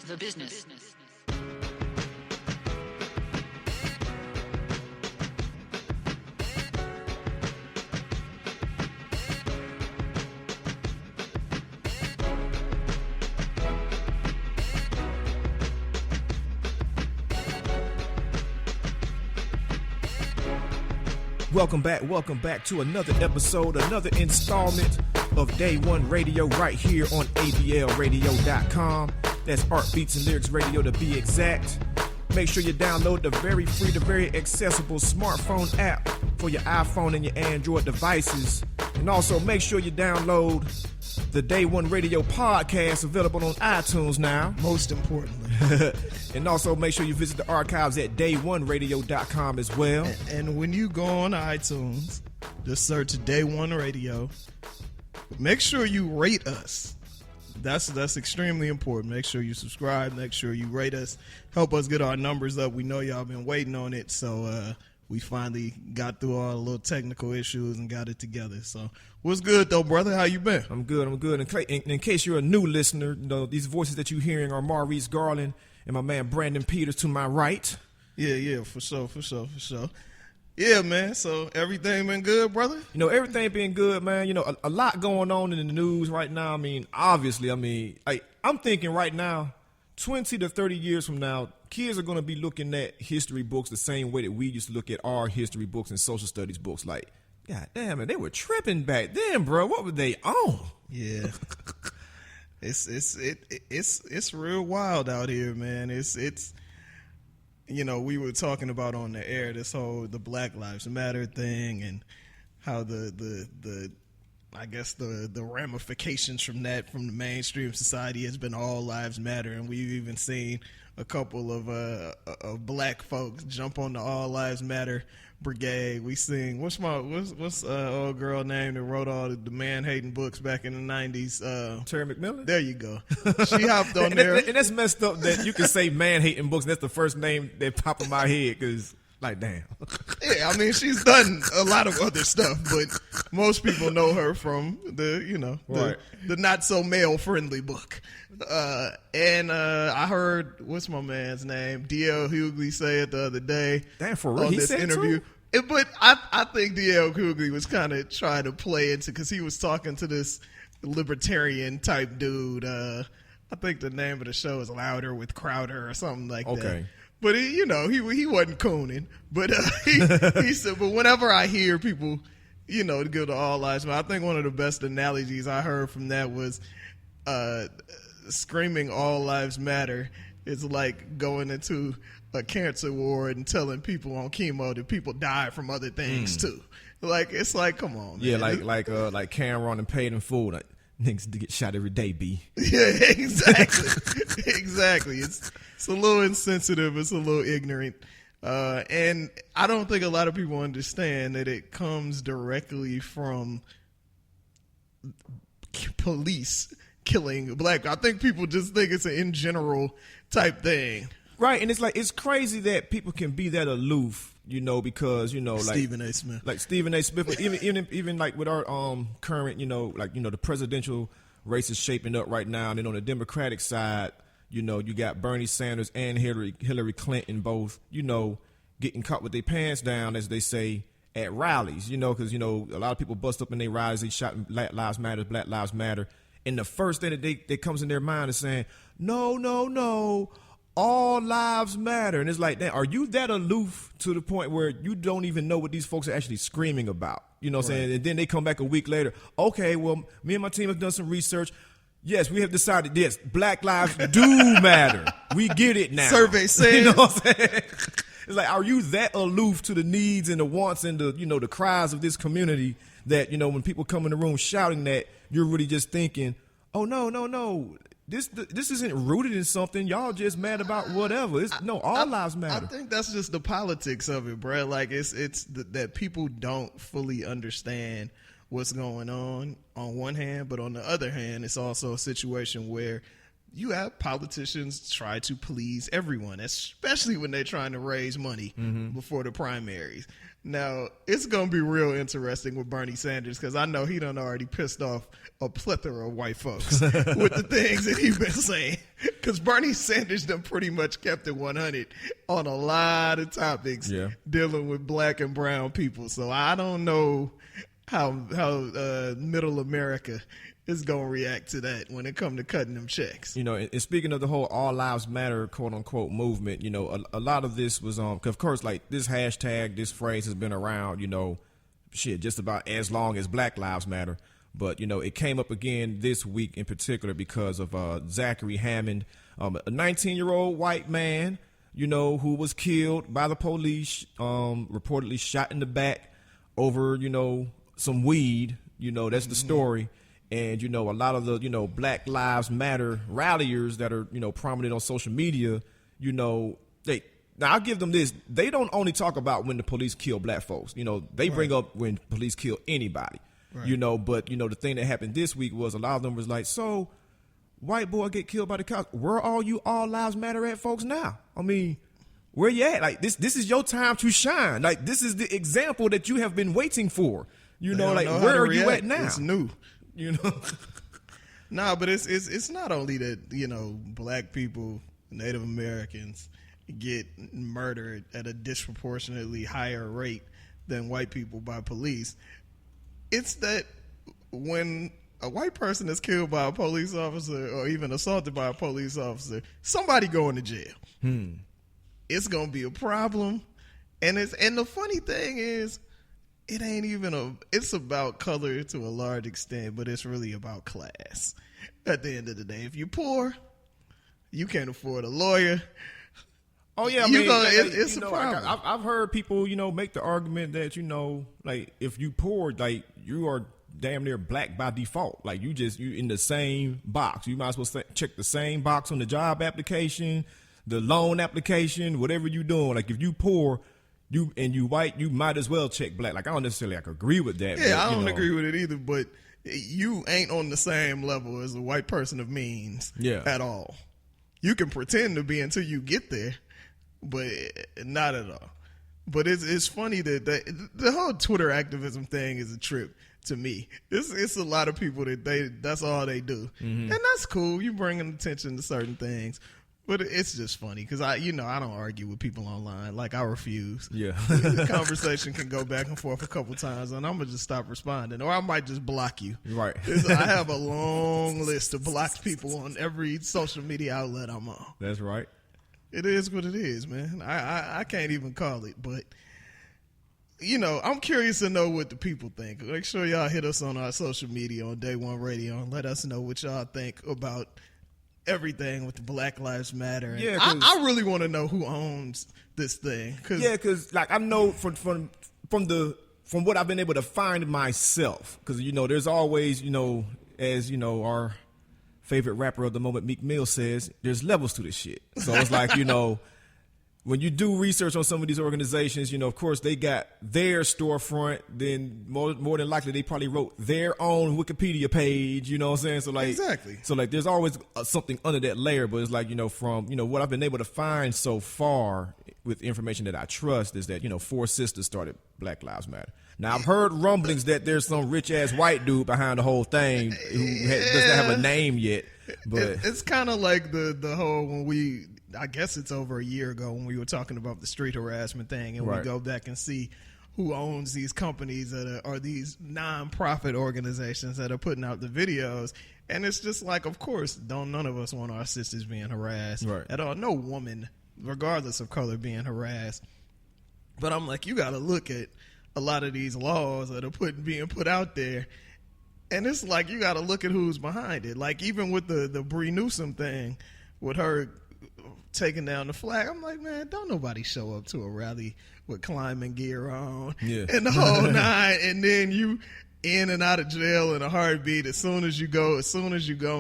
The business. Welcome back to another episode, another installment of Day One Radio right here on ablradio.com. That's Art Beats and Lyrics Radio to be exact. Make sure you download the very free, the very accessible smartphone app for your iPhone and your Android devices. And also make sure you download the Day One Radio podcast available on iTunes now. Most importantly. And also make sure you visit the archives at day1radio.com as well. And when you go on iTunes, just search Day One Radio. Make sure you rate us. That's extremely important. Make sure you subscribe. Make sure you rate us. Help us get our numbers up. We know y'all been waiting on it, so we finally got through all the little technical issues and got it together. So what's good, though, brother? How you been? I'm good. In case you're a new listener, you know, these voices that you're hearing are Maurice Garland and my man Brandon Peters to my right. Yeah, for sure. Yeah, man, so everything been good, brother? You know, everything been good, man. You know, a lot going on in the news right now. I mean, obviously, I'm thinking right now, 20 to 30 years from now, kids are going to be looking at history books the same way that we used to look at our history books and social studies books. Like, God damn it, they were tripping back then, bro. What were they on? Yeah. It's real wild out here, man. It's you know, we were talking about on the air this whole the Black Lives Matter thing and how the I guess the ramifications from that from the mainstream society has been all lives matter, and we've even seen a couple of black folks jump on the All Lives Matter brigade. We seen what's old girl name that wrote all the man hating books back in the 90s? Terry McMillan. There you go. She hopped on there, and that's messed up that you can say man hating books. And that's the first name that popped in my head because. Like, damn. Yeah, I mean, she's done a lot of other stuff, but most people know her from the not so male friendly book. And I heard, what's my man's name? D.L. Hughley say it the other day. Damn, for real? On He this said interview. But I think D.L. Hughley was kind of trying to play into, because he was talking to this libertarian type dude. I think the name of the show is Louder with Crowder or something like that. Okay. But he wasn't cooning. But he said, but whenever I hear people, to go to All Lives Matter, I think one of the best analogies I heard from that was screaming All Lives Matter is like going into a cancer ward and telling people on chemo that people die from other things too. Like, it's like, come on, man. Yeah, like Cameron and Paid in Full. Like, niggas to get shot every day, B. Yeah, exactly. Exactly. It's a little insensitive. It's a little ignorant. And I don't think a lot of people understand that it comes directly from police killing black. I think people just think it's an in general type thing. Right, and it's like, it's crazy that people can be that aloof, because, like Stephen A. Smith. Like Stephen A. Smith, but even like with our current, the presidential race is shaping up right now. And then on the Democratic side, you got Bernie Sanders and Hillary Clinton both, getting caught with their pants down, as they say, at rallies, because, a lot of people bust up in their rallies, they shout Black Lives Matter, Black Lives Matter. And the first thing that comes in their mind is saying, no, all lives matter. And it's like, damn, are you that aloof to the point where you don't even know what these folks are actually screaming about? You know what I'm saying? And then they come back a week later. Okay, well, me and my team have done some research. Yes, we have decided this. Black lives do matter. We get it now. Survey says. You know what I'm saying? It's like, are you that aloof to the needs and the wants and the, the cries of this community that, when people come in the room shouting that, you're really just thinking, oh, no. This isn't rooted in something. Y'all just mad about whatever. All lives matter. I think that's just the politics of it, bro. Like, it's that people don't fully understand what's going on one hand, but on the other hand, it's also a situation where you have politicians try to please everyone, especially when they're trying to raise money before the primaries. Now, it's going to be real interesting with Bernie Sanders because I know he done already pissed off a plethora of white folks with the things that he's been saying. Because Bernie Sanders done pretty much kept it 100 on a lot of topics dealing with black and brown people. So I don't know how middle America is going to react to that when it comes to cutting them checks. You know, and speaking of the whole All Lives Matter, quote unquote, movement, you know, a lot of this was, of course, like this hashtag, this phrase has been around, you know, just about as long as Black Lives Matter. But, you know, it came up again this week in particular because of Zachary Hammond, a 19-year-old white man, you know, who was killed by the police, reportedly shot in the back over, you know, some weed. You know, that's the story. And, you know, a lot of the, you know, Black Lives Matter ralliers that are, you know, prominent on social media, you know, now I'll give them this. They don't only talk about when the police kill black folks. You know, they bring up when police kill anybody, you know, but, you know, the thing that happened this week was a lot of them was like, so white boy get killed by the cops. Where are you All Lives Matter at folks now? I mean, where you at? Like, this is your time to shine. Like, this is the example that you have been waiting for. You know, like, where are you at now? It's new. You know, nah, but it's not only that, you know, black people, Native Americans get murdered at a disproportionately higher rate than white people by police. It's that when a white person is killed by a police officer or even assaulted by a police officer, somebody going to jail. It's gonna be a problem, and the funny thing is, it ain't even it's about color to a large extent, but it's really about class. At the end of the day, if you're poor, you can't afford a lawyer. Oh yeah, I mean, it's a know, problem. Like, I've heard people, you know, make the argument that, you know, like if you poor, like you are damn near black by default. Like you in the same box. You might as well check the same box on the job application, the loan application, whatever you doing. Like if you poor, you white, you might as well check black. Like I don't necessarily agree with that. Yeah, but, I don't agree with it either. But you ain't on the same level as a white person of means at all. You can pretend to be until you get there, but not at all. But it's funny that the whole Twitter activism thing is a trip to me. It's a lot of people that's all they do, and that's cool. You bringing attention to certain things. But it's just funny because I don't argue with people online. Like I refuse. Yeah, the conversation can go back and forth a couple times, and I'm gonna just stop responding, or I might just block you. Right. I have a long list of blocked people on every social media outlet I'm on. That's right. It is what it is, man. I can't even call it, but you know, I'm curious to know what the people think. Make sure y'all hit us on our social media on Day One Radio and let us know what y'all think about everything with the Black Lives Matter. Yeah, I really want to know who owns this thing. Because like I know from what I've been able to find myself, because you know there's always, you know, as you know, our favorite rapper of the moment, Meek Mill, says, there's levels to this shit. So it's like, you know, when you do research on some of these organizations, you know, of course they got their storefront, then more than likely they probably wrote their own Wikipedia page, you know what I'm saying? So like, exactly. So like there's always something under that layer, but it's like, you know, from, you know, what I've been able to find so far with information that I trust is that, you know, 4 sisters started Black Lives Matter. Now I've heard rumblings that there's some rich ass white dude behind the whole thing who doesn't have a name yet, but it's kind of like the whole when I guess it's over a year ago when we were talking about the street harassment thing, and we go back and see who owns these companies that are these non-profit organizations that are putting out the videos. And it's just like, of course, none of us want our sisters being harassed at all. No woman, regardless of color, being harassed. But I'm like, you got to look at a lot of these laws that are being put out there. And it's like, you got to look at who's behind it. Like even with the Bree Newsom thing, with her taking down the flag, I'm like, man, don't nobody show up to a rally with climbing gear on and the whole nine, and then you in and out of jail in a heartbeat. As soon as you go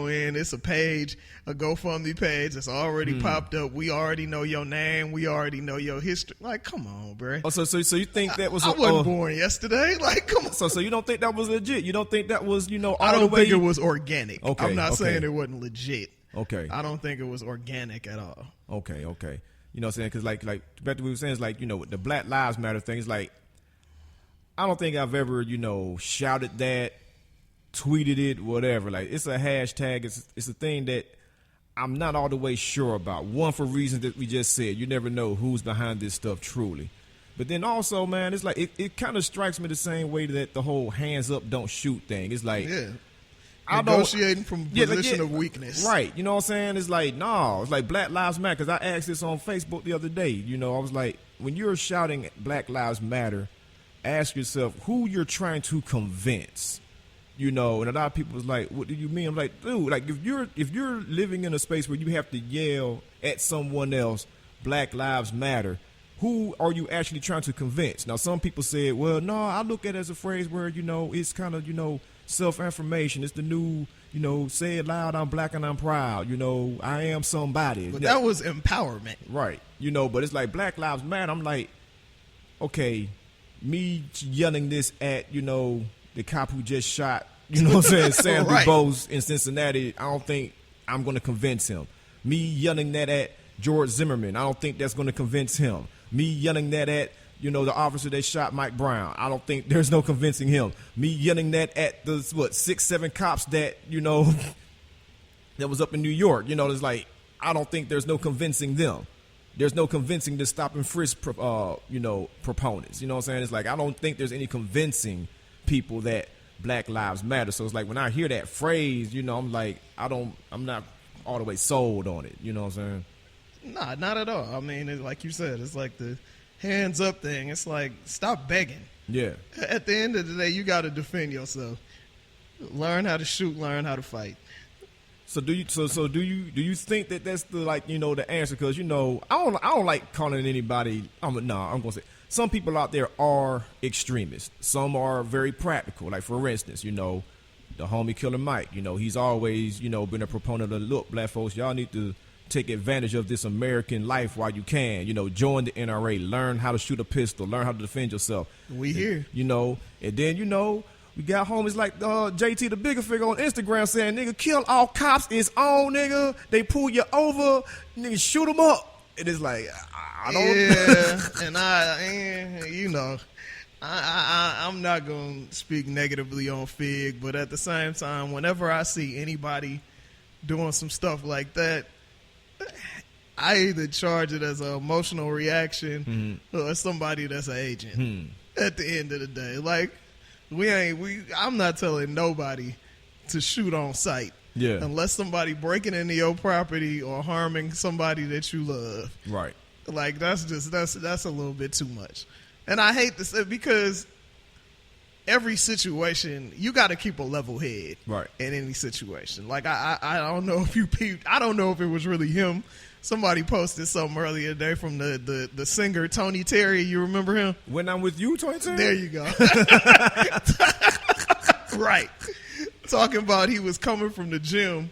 in, it's a page, a GoFundMe page that's already popped up. We already know your name. We already know your history. Like, come on, bro. Oh, so you think that was? I wasn't born yesterday. Like, come on. So you don't think that was legit? You don't think that was, you know? I don't think it was organic. Okay, I'm not saying it wasn't legit. Okay. I don't think it was organic at all. Okay. You know what I'm saying? Because like back to what we were saying, is like, you know, with the Black Lives Matter thing, it's like, I don't think I've ever, you know, shouted that, tweeted it, whatever. Like, it's a hashtag. It's a thing that I'm not all the way sure about. One, for reasons that we just said. You never know who's behind this stuff truly. But then also, man, it's like it kind of strikes me the same way that the whole hands up, don't shoot thing. It's like, negotiating from a position of weakness. Right. You know what I'm saying? It's like, no. It's like Black Lives Matter. Because I asked this on Facebook the other day. You know, I was like, when you're shouting Black Lives Matter, ask yourself who you're trying to convince. You know, and a lot of people was like, what do you mean? I'm like, dude, like if you're living in a space where you have to yell at someone else, Black Lives Matter, who are you actually trying to convince? Now, some people said, well, no, I look at it as a phrase where, you know, it's kind of, you know, self-affirmation. It's the new, you know, say it loud, I'm black and I'm proud. You know, I am somebody. But that was empowerment. Right. You know, but it's like Black Lives Matter. I'm like, okay, me yelling this at, you know, the cop who just shot, you know what I'm saying, Sam Right. DuBose in Cincinnati, I don't think I'm going to convince him. Me yelling that at George Zimmerman, I don't think that's going to convince him. Me yelling that at, you know, the officer that shot Mike Brown, I don't think there's no convincing him. Me yelling that at the, 6-7 cops that, you know, that was up in New York, you know, it's like, I don't think there's no convincing them. There's no convincing the stop and frisk, you know, proponents. You know what I'm saying? It's like, I don't think there's any convincing people that Black Lives Matter. So it's like, when I hear that phrase, you know, I'm like, I'm not all the way sold on it. You know what I'm saying? Nah, not at all. I mean, it's like you said, it's like the hands up thing. It's like, stop begging. Yeah. At the end of the day, you got to defend yourself. Learn how to shoot, learn how to fight. So do you think that that's the, like, you know, the answer? Because, you know, I don't like calling anybody. I'm gonna say some people out there are extremists. Some are very practical. Like, for instance, you know, the homie Killer Mike. You know, he's always, you know, been a proponent of, look, black folks, y'all need to take advantage of this American life while you can. You know, join the NRA, learn how to shoot a pistol, learn how to defend yourself. We here. You know, and then, you know, we got homies like JT the Bigger Figure on Instagram saying, nigga, kill all cops, it's on, nigga. They pull you over, nigga, shoot them up. And it's like, I don't. Yeah, and you know, I'm not going to speak negatively on Fig, but at the same time, whenever I see anybody doing some stuff like that, I either charge it as an emotional reaction or somebody that's an agent. At the end of the day, like, I'm not telling nobody to shoot on sight. Yeah. Unless somebody breaking into your property or harming somebody that you love. Right. Like, that's a little bit too much. And I hate to say, because every situation, you got to keep a level head. Right. In any situation. Like, I don't know if you peeped. I don't know if it was really him. Somebody posted something earlier today from the singer Tony Terry. You remember him? When I'm with you, Tony Terry? There you go. Right. Talking about he was coming from the gym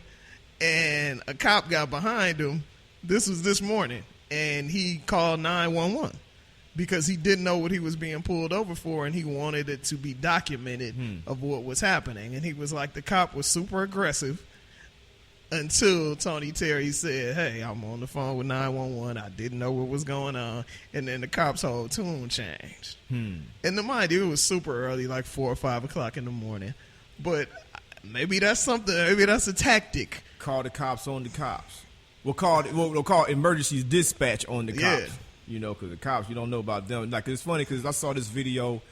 and a cop got behind him. This was this morning. And he called 911 because he didn't know what he was being pulled over for, and he wanted it to be documented of what was happening. And he was like, the cop was super aggressive. Until Tony Terry said, hey, I'm on the phone with 911. I didn't know what was going on. And then the cop's whole tune changed. And to mind you, it was super early, like 4 or 5 o'clock in the morning. But maybe that's something. Maybe that's a tactic. Call the cops on the cops. We'll call emergency dispatch on the cops. Yeah. You know, because the cops, you don't know about them. Like, it's funny because I saw this video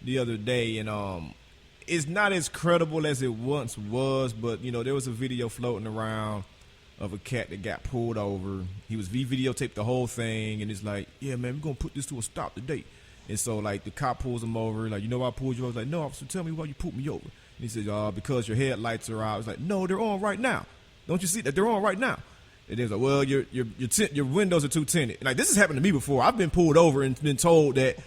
the other day, and it's not as credible as it once was, but, you know, there was a video floating around of a cat that got pulled over. He videotaped the whole thing, and it's like, yeah, man, we're going to put this to a stop today. And so, like, the cop pulls him over, like, you know why I pulled you over? I was like, no, officer, tell me why you pulled me over. And he says, because your headlights are out. I was like, no, they're on right now. Don't you see that? They're on right now. And they was like, well, your windows are too tinted. Like, this has happened to me before. I've been pulled over and been told that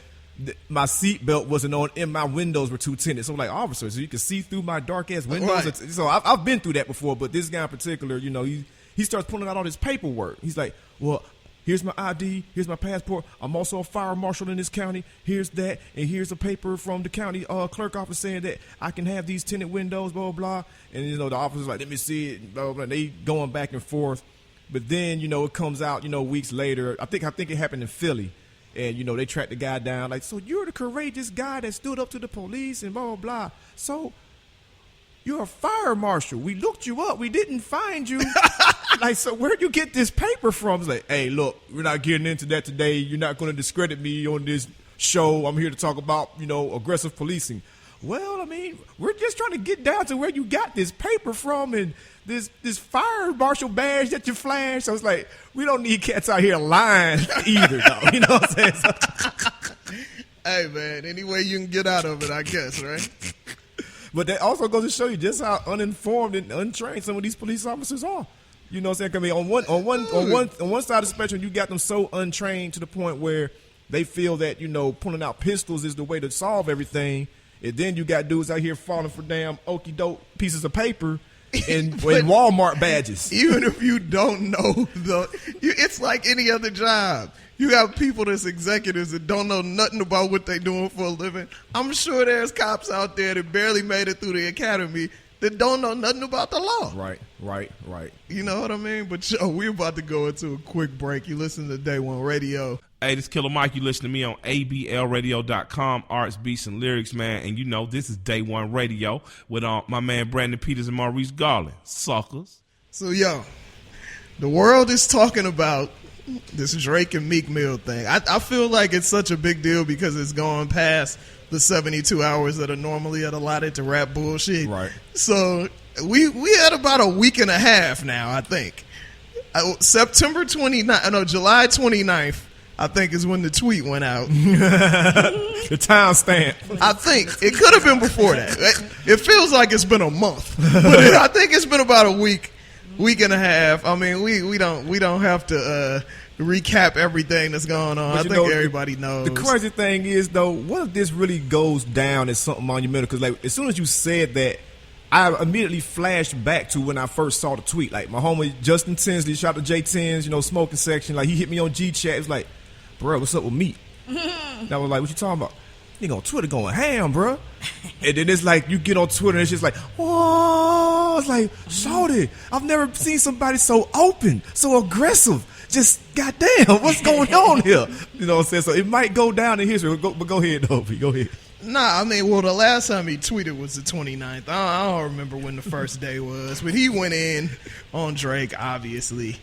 my seatbelt wasn't on and my windows were too tinted. So I'm like, officer, so you can see through my dark ass windows. Right. So I've been through that before, but this guy in particular, you know, he starts pulling out all this paperwork. He's like, well, Here's my ID. Here's my passport. I'm also a fire marshal in this county. Here's that. And here's a paper from the county clerk office saying that I can have these tinted windows, blah, blah, blah. And, you know, the officer's like, let me see it, blah, blah, blah. And they going back and forth. But then, you know, it comes out, you know, weeks later. I think it happened in Philly. And, you know, they tracked the guy down. Like, so you're the courageous guy that stood up to the police and blah, blah, blah. So you're a fire marshal. We looked you up. We didn't find you. Like, so where'd you get this paper from? It's like, hey, look, we're not getting into that today. You're not going to discredit me on this show. I'm here to talk about, you know, aggressive policing. Well, I mean, we're just trying to get down to where you got this paper from and this fire marshal badge that you flashed. So it's like, we don't need cats out here lying either, though. You know what I'm saying? Hey, man, any way you can get out of it, I guess, right? But that also goes to show you just how uninformed and untrained some of these police officers are. You know what I'm saying? I mean, on one side of the spectrum, you got them so untrained to the point where they feel that, you know, pulling out pistols is the way to solve everything. And then you got dudes out here falling for damn okey doke pieces of paper and Walmart badges. Even if you don't know it's like any other job. You got people that's executives that don't know nothing about what they're doing for a living. I'm sure there's cops out there that barely made it through the academy that don't know nothing about the law. Right. You know what I mean? But yo, we're about to go into a quick break. You listen to Day One Radio. Hey, this is Killer Mike. You listen to me on ablradio.com, arts, beats, and lyrics, man. And you know, this is Day One Radio with my man Brandon Peters and Maurice Garland. Suckers. So, yo, the world is talking about this Drake and Meek Mill thing. I feel like it's such a big deal because it's gone past the 72 hours that are normally allotted to rap bullshit. Right. So we had about a week and a half now, I think. July 29th, I think is when the tweet went out. The timestamp. I think it could have been before that. It feels like it's been a month, but I think it's been about a week and a half. I mean, we don't have to recap everything that's going on. But I think everybody knows. The crazy thing is, though, what if this really goes down as something monumental? Because, like, as soon as you said that, I immediately flashed back to when I first saw the tweet. Like, my homie Justin Tinsley, shout out to J10's, you know, smoking section. Like, he hit me on G-Chat. It's like, bro, what's up with Meek? That was like, what you talking about? Nigga on Twitter going ham, bro. And then it's like, you get on Twitter and it's just like, oh, it's like, shorty, I've never seen somebody so open, so aggressive. Just, goddamn, what's going on here? You know what I'm saying? So it might go down in history, but go ahead, Dopey, go ahead. Nah, I mean, well, the last time he tweeted was the 29th. I don't remember when the first day was, but he went in on Drake, obviously,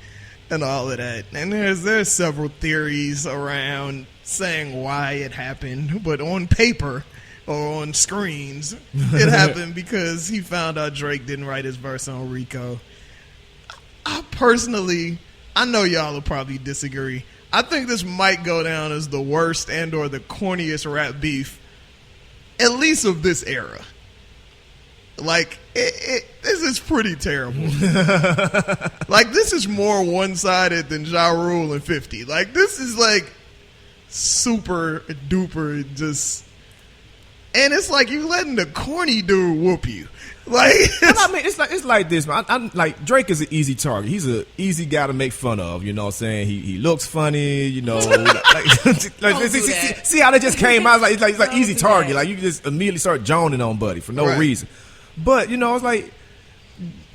and all of that. And there's several theories around saying why it happened, but on paper or on screens, it happened because he found out Drake didn't write his verse on Rico. I personally, I know y'all will probably disagree. I think this might go down as the worst and or the corniest rap beef, at least of this era. Like, this is pretty terrible. Like, this is more one-sided than Ja Rule and 50. Like, this is like super duper just, and it's like you letting the corny dude whoop you. Like, I mean, it's like this, man. I'm like, Drake is an easy target. He's an easy guy to make fun of. You know what I'm saying? He looks funny. You know, see how that just came out? It's like easy target. Like, you just immediately start joning on Buddy for no reason. But you know, it's like,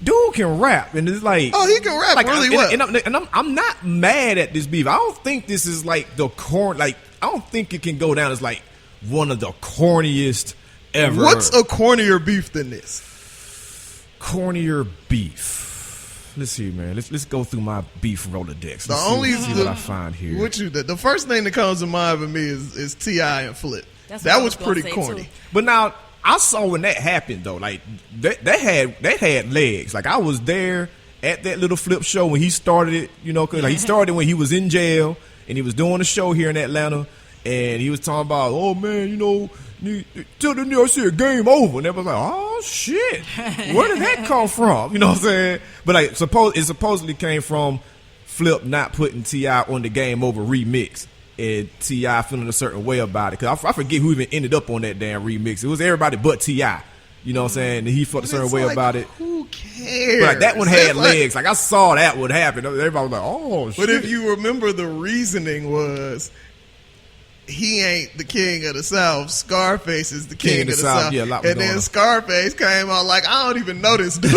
dude can rap, and it's like, oh, he can rap like, really well. And I'm not mad at this beef. I don't think this is like the corn. Like, I don't think it can go down as like one of the corniest ever. What's a cornier beef than this? Cornier beef. Let's see, man. Let's go through my beef Rolodex. Let's see what I find here. The first thing that comes to mind for me is T.I. and Flip. That was pretty corny. Too. But now, I saw when that happened though. Like, that had legs. Like, I was there at that little Flip show when he started it. You know, cause like, he started when he was in jail and he was doing a show here in Atlanta, and he was talking about, oh man, you know, till the New York City game over, and everybody's like, oh shit, where did that come from? You know what I'm saying? But like, it supposedly came from Flip not putting T.I. on the Game Over remix, and T.I. feeling a certain way about it. Cause I forget who even ended up on that damn remix. It was everybody but T.I. You know what I'm saying? And he felt a certain way about it. Who cares? But like, that one had legs. Like I saw that would happen. Everybody was like, "Oh shit!" But if you remember, the reasoning was he ain't the king of the South. Scarface is the king of the South. Yeah, and then Scarface came out like, I don't even know this dude.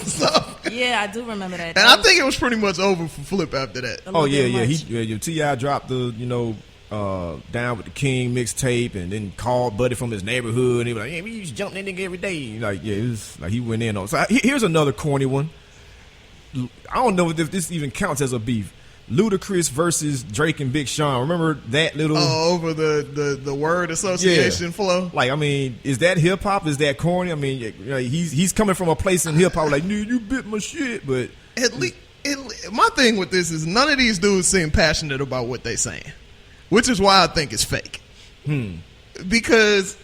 So, yeah, I do remember that. And I think it was pretty much over for Flip after that. Oh yeah. T.I. dropped the Down with the King mixtape, and then called Buddy from his neighborhood, and he was like, "Yeah, we used to jump that nigga every day." Like, yeah, it was like he went in on. So here's another corny one. I don't know if this even counts as a beef. Ludacris versus Drake and Big Sean. Remember that little over the word association flow? Like, I mean, is that hip hop? Is that corny? I mean, he's coming from a place in hip hop like, "Dude, you bit my shit," but at least my thing with this is none of these dudes seem passionate about what they saying, which is why I think it's fake. Because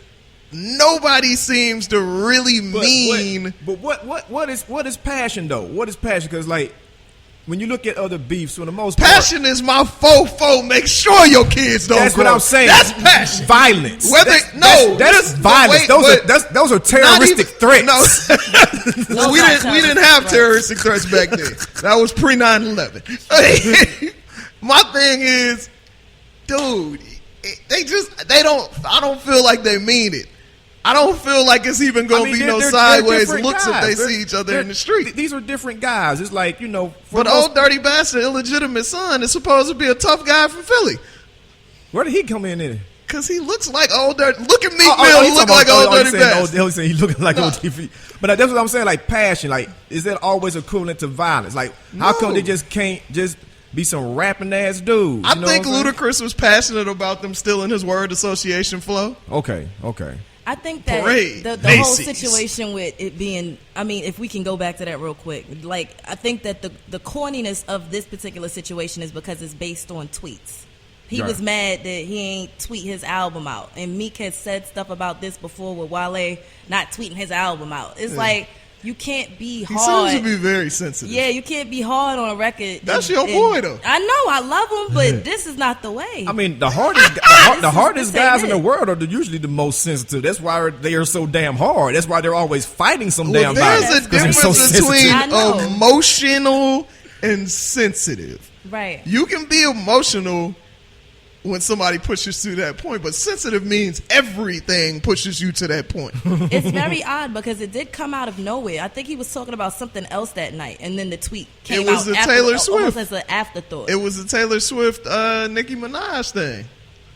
nobody seems to really mean. But what is passion though? What is passion? Because like, when you look at other beefs, for the most part, passion is my fofo. Make sure your kids don't. That's grow. what I'm saying. That's passion. Violence. That's violence. Wait, those are terroristic threats. No, we didn't have terroristic threats back then. That was pre 9/11. My thing is, dude, I don't feel like they mean it. I don't feel like it's even going to be no sideways looks if they see each other in the street. These are different guys. It's like, but old dirty bastard, illegitimate son, is supposed to be a tough guy from Philly. Where did he come in? Because he looks like old dirty. Look at Meek Mill. He look like old dirty bastard. He's saying he looking like old TV. But that's what I'm saying. Like passion. Like, is that always equivalent to violence? Like, how come they just can't just be some rapping ass dudes? I think Ludacris was passionate about them stealing his word association flow. Okay. I think that the whole situation with it being, I mean, if we can go back to that real quick, like, I think that the corniness of this particular situation is because it's based on tweets. He was mad that he ain't tweet his album out. And Meek has said stuff about this before with Wale not tweeting his album out. It's like, you can't be hard. He seems to be very sensitive. Yeah, you can't be hard on a record. That's your boy, though. I know, I love him, but this is not the way. I mean, the hardest guys in the world are usually the most sensitive. That's why they are so damn hard. That's why they're always fighting some damn violence. There's a difference between emotional and sensitive. Right. You can be emotional when somebody pushes to that point, but sensitive means everything pushes you to that point. It's very odd because it did come out of nowhere. I think he was talking about something else that night, and then the tweet came out Taylor Swift. Almost as an afterthought. It was the Taylor Swift, Nicki Minaj thing.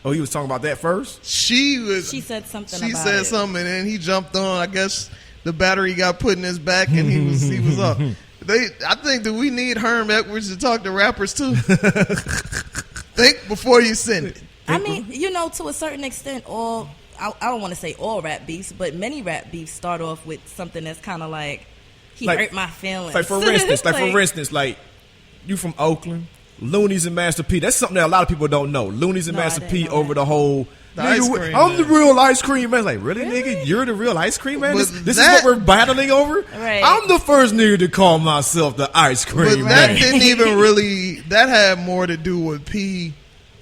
Oh, he was talking about that first? She said something about it. She said something, and then he jumped on. I guess the battery got put in his back, and he was up. I think that we need Herm Edwards to talk to rappers, too. Think before you send it. I mean, to a certain extent, I don't want to say all rap beefs, but many rap beefs start off with something that's kind of like, he hurt my feelings. Like for instance, like you from Oakland, Loonies and Master P. That's something that a lot of people don't know. Loonies and Master P over the whole. Ice cream, I'm the real ice cream man. Like, really, nigga? You're the real ice cream man? This is what we're battling over? Right. I'm the first nigga to call myself the ice cream man. But that didn't even really. That had more to do with P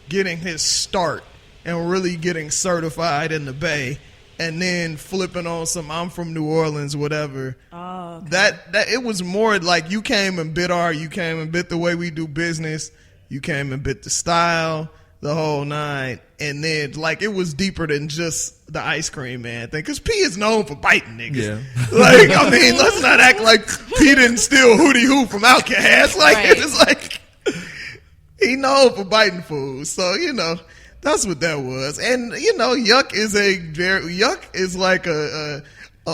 getting his start and really getting certified in the Bay, and then flipping on some I'm from New Orleans, whatever. Oh, okay. That it was more like you came and bit you came and bit the way we do business, you came and bit the style, the whole nine, and then like it was deeper than just the ice cream man thing. Because P is known for biting niggas. Yeah. Like, I mean, let's not act like P didn't steal Hootie Hoo from Outkast. Like, right. It's like he known for biting fools. So that's what that was. And Yuck is like a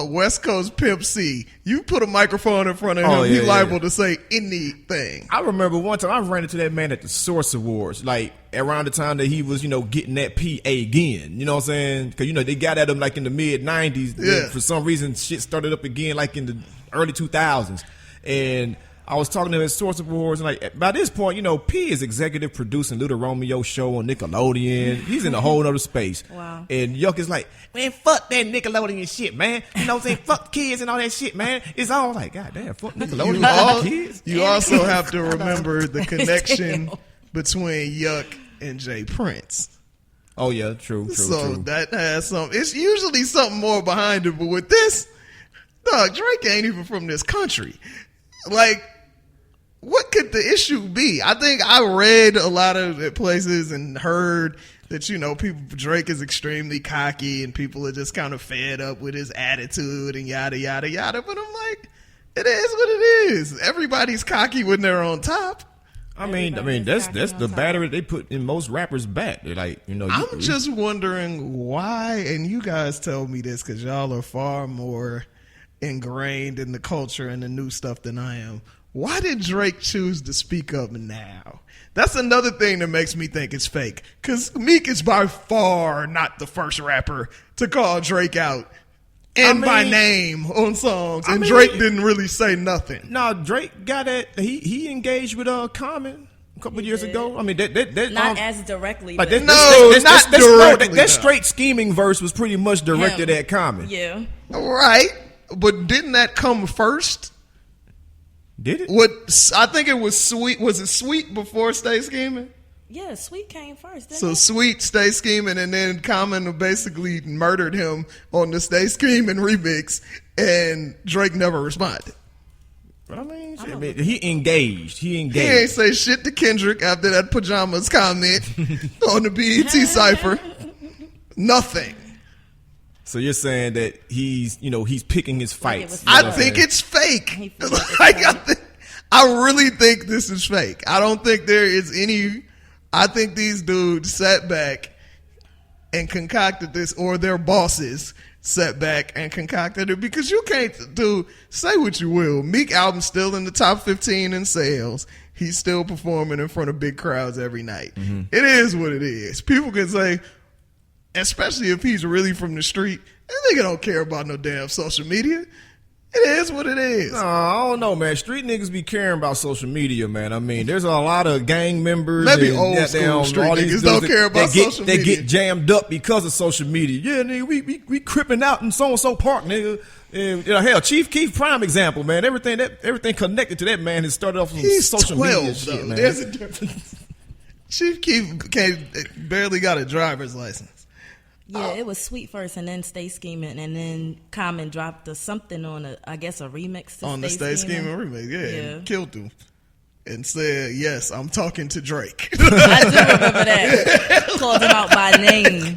West Coast Pimp C. You put a microphone in front of him, he's liable to say anything. I remember one time I ran into that man at the Source Awards, like around the time that he was, getting that PA again. You know what I'm saying? Because, they got at him like in the mid-90s. Yeah. For some reason, shit started up again like in the early 2000s. And I was talking to him at Source Awards, and like by this point, P is executive producing Little Romeo show on Nickelodeon. He's in a whole other space. Wow. And Yuck is like, man, fuck that Nickelodeon shit, man. You know what I'm saying? Fuck kids and all that shit, man. It's all like, God damn, fuck Nickelodeon, fuck kids. You also have to remember the connection between Yuck and Jay Prince. Oh yeah, true. So that has some. It's usually something more behind it, but with this, Dog, Drake ain't even from this country. Like, what could the issue be? I think I read a lot of places and heard that, Drake is extremely cocky and people are just kind of fed up with his attitude and yada, yada, yada. But I'm like, it is what it is. Everybody's cocky when they're on top. I mean, that's the battery they put in most rappers' back. They're like, I'm just wondering why, and you guys tell me this because y'all are far more ingrained in the culture and the new stuff than I am. Why did Drake choose to speak up now? That's another thing that makes me think it's fake. Because Meek is by far not the first rapper to call Drake out by name on songs, and Drake didn't really say nothing. No, Drake got it. He engaged with Common a couple of years ago. I mean, that not as directly. Like not directly. That straight scheming verse was pretty much directed at Common. Yeah, right. But didn't that come first? Did it? I think it was Sweet. Was it Sweet before Stay Scheming? Yeah, Sweet came first. Didn't So it? Sweet, Stay Scheming, and then Common basically murdered him on the Stay Scheming remix, and Drake never responded. But I mean, he engaged. He ain't say shit to Kendrick after that pajamas comment on the BET Cypher. Nothing. So you're saying that he's picking his fights. I think it's fake. I really think this is fake. I don't think there is any. I think these dudes sat back and concocted this, or their bosses sat back and concocted it, because you can't say what you will. Meek album's still in the top 15 in sales. He's still performing in front of big crowds every night. Mm-hmm. It is what it is. People can say, especially if he's really from the street, that nigga don't care about no damn social media. It is what it is. No, I don't know, man. Street niggas be caring about social media, man. I mean, there's a lot of gang members. Maybe old school street niggas don't care about social media. They get jammed up because of social media. Yeah, nigga, we cripping out in so-and-so park, nigga. And, hell, Chief Keef, prime example, man. Everything connected to that man has started off with social 12, media shit, though. man. There's a difference. Chief Keef barely got a driver's license. Yeah, it was Sweet first, and then Stay Scheming, and then Common dropped something on a remix to on the Stay Scheming remix. Yeah, and killed him and said, "Yes, I'm talking to Drake." I do remember that. Called him out by name.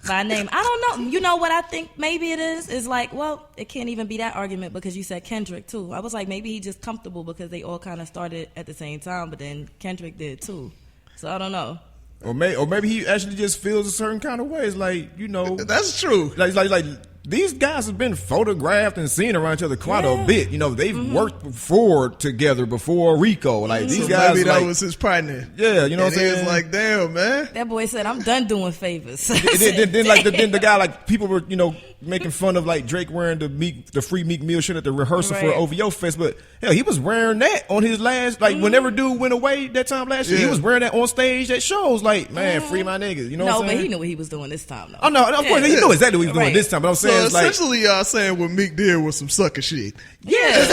I don't know. You know what I think maybe it is? Is like, well, it can't even be that argument because you said Kendrick too. I was like, maybe he's just comfortable because they all kind of started at the same time, but then Kendrick did too. So I don't know. Or maybe he actually just feels a certain kind of way. It's like, that's true. Like these guys have been photographed and seen around each other quite a bit. They've worked together before Rico. Like these guys, maybe that was his partner. Yeah, you know what I'm saying? It's like, damn, man. That boy said, "I'm done doing favors." then the guy, like, people were making fun of like Drake wearing the free Meek Mill shit at the rehearsal for OVO Fest, but hell, he was wearing that on his last, like, whenever dude went away that time last year, he was wearing that on stage at shows. Like, man, free my niggas. You know what I'm saying? But he knew what he was doing this time, though. Oh no, of course he knew exactly what he was doing this time. But I'm saying, so essentially, y'all saying what Meek did was some sucker shit. Yeah,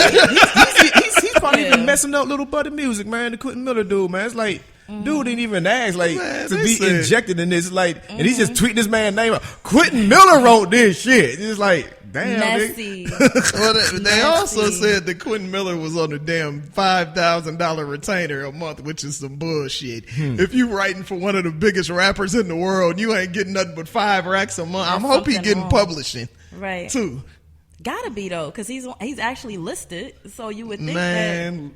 he's probably even messing up Little Buddy Music, man. The Quentin Miller dude, man. It's like, dude didn't even ask to be injected in this, like, and he's just tweeting this man's name out. Quentin Miller wrote this shit. It's like, damn, messy. Well, they also said that Quentin Miller was on a damn $5,000 retainer a month, which is some bullshit. If you writing for one of the biggest rappers in the world, you ain't getting nothing but 5 racks a month. I'm hoping he getting publishing, right? Too. Gotta be though, because he's actually listed, so you would think that.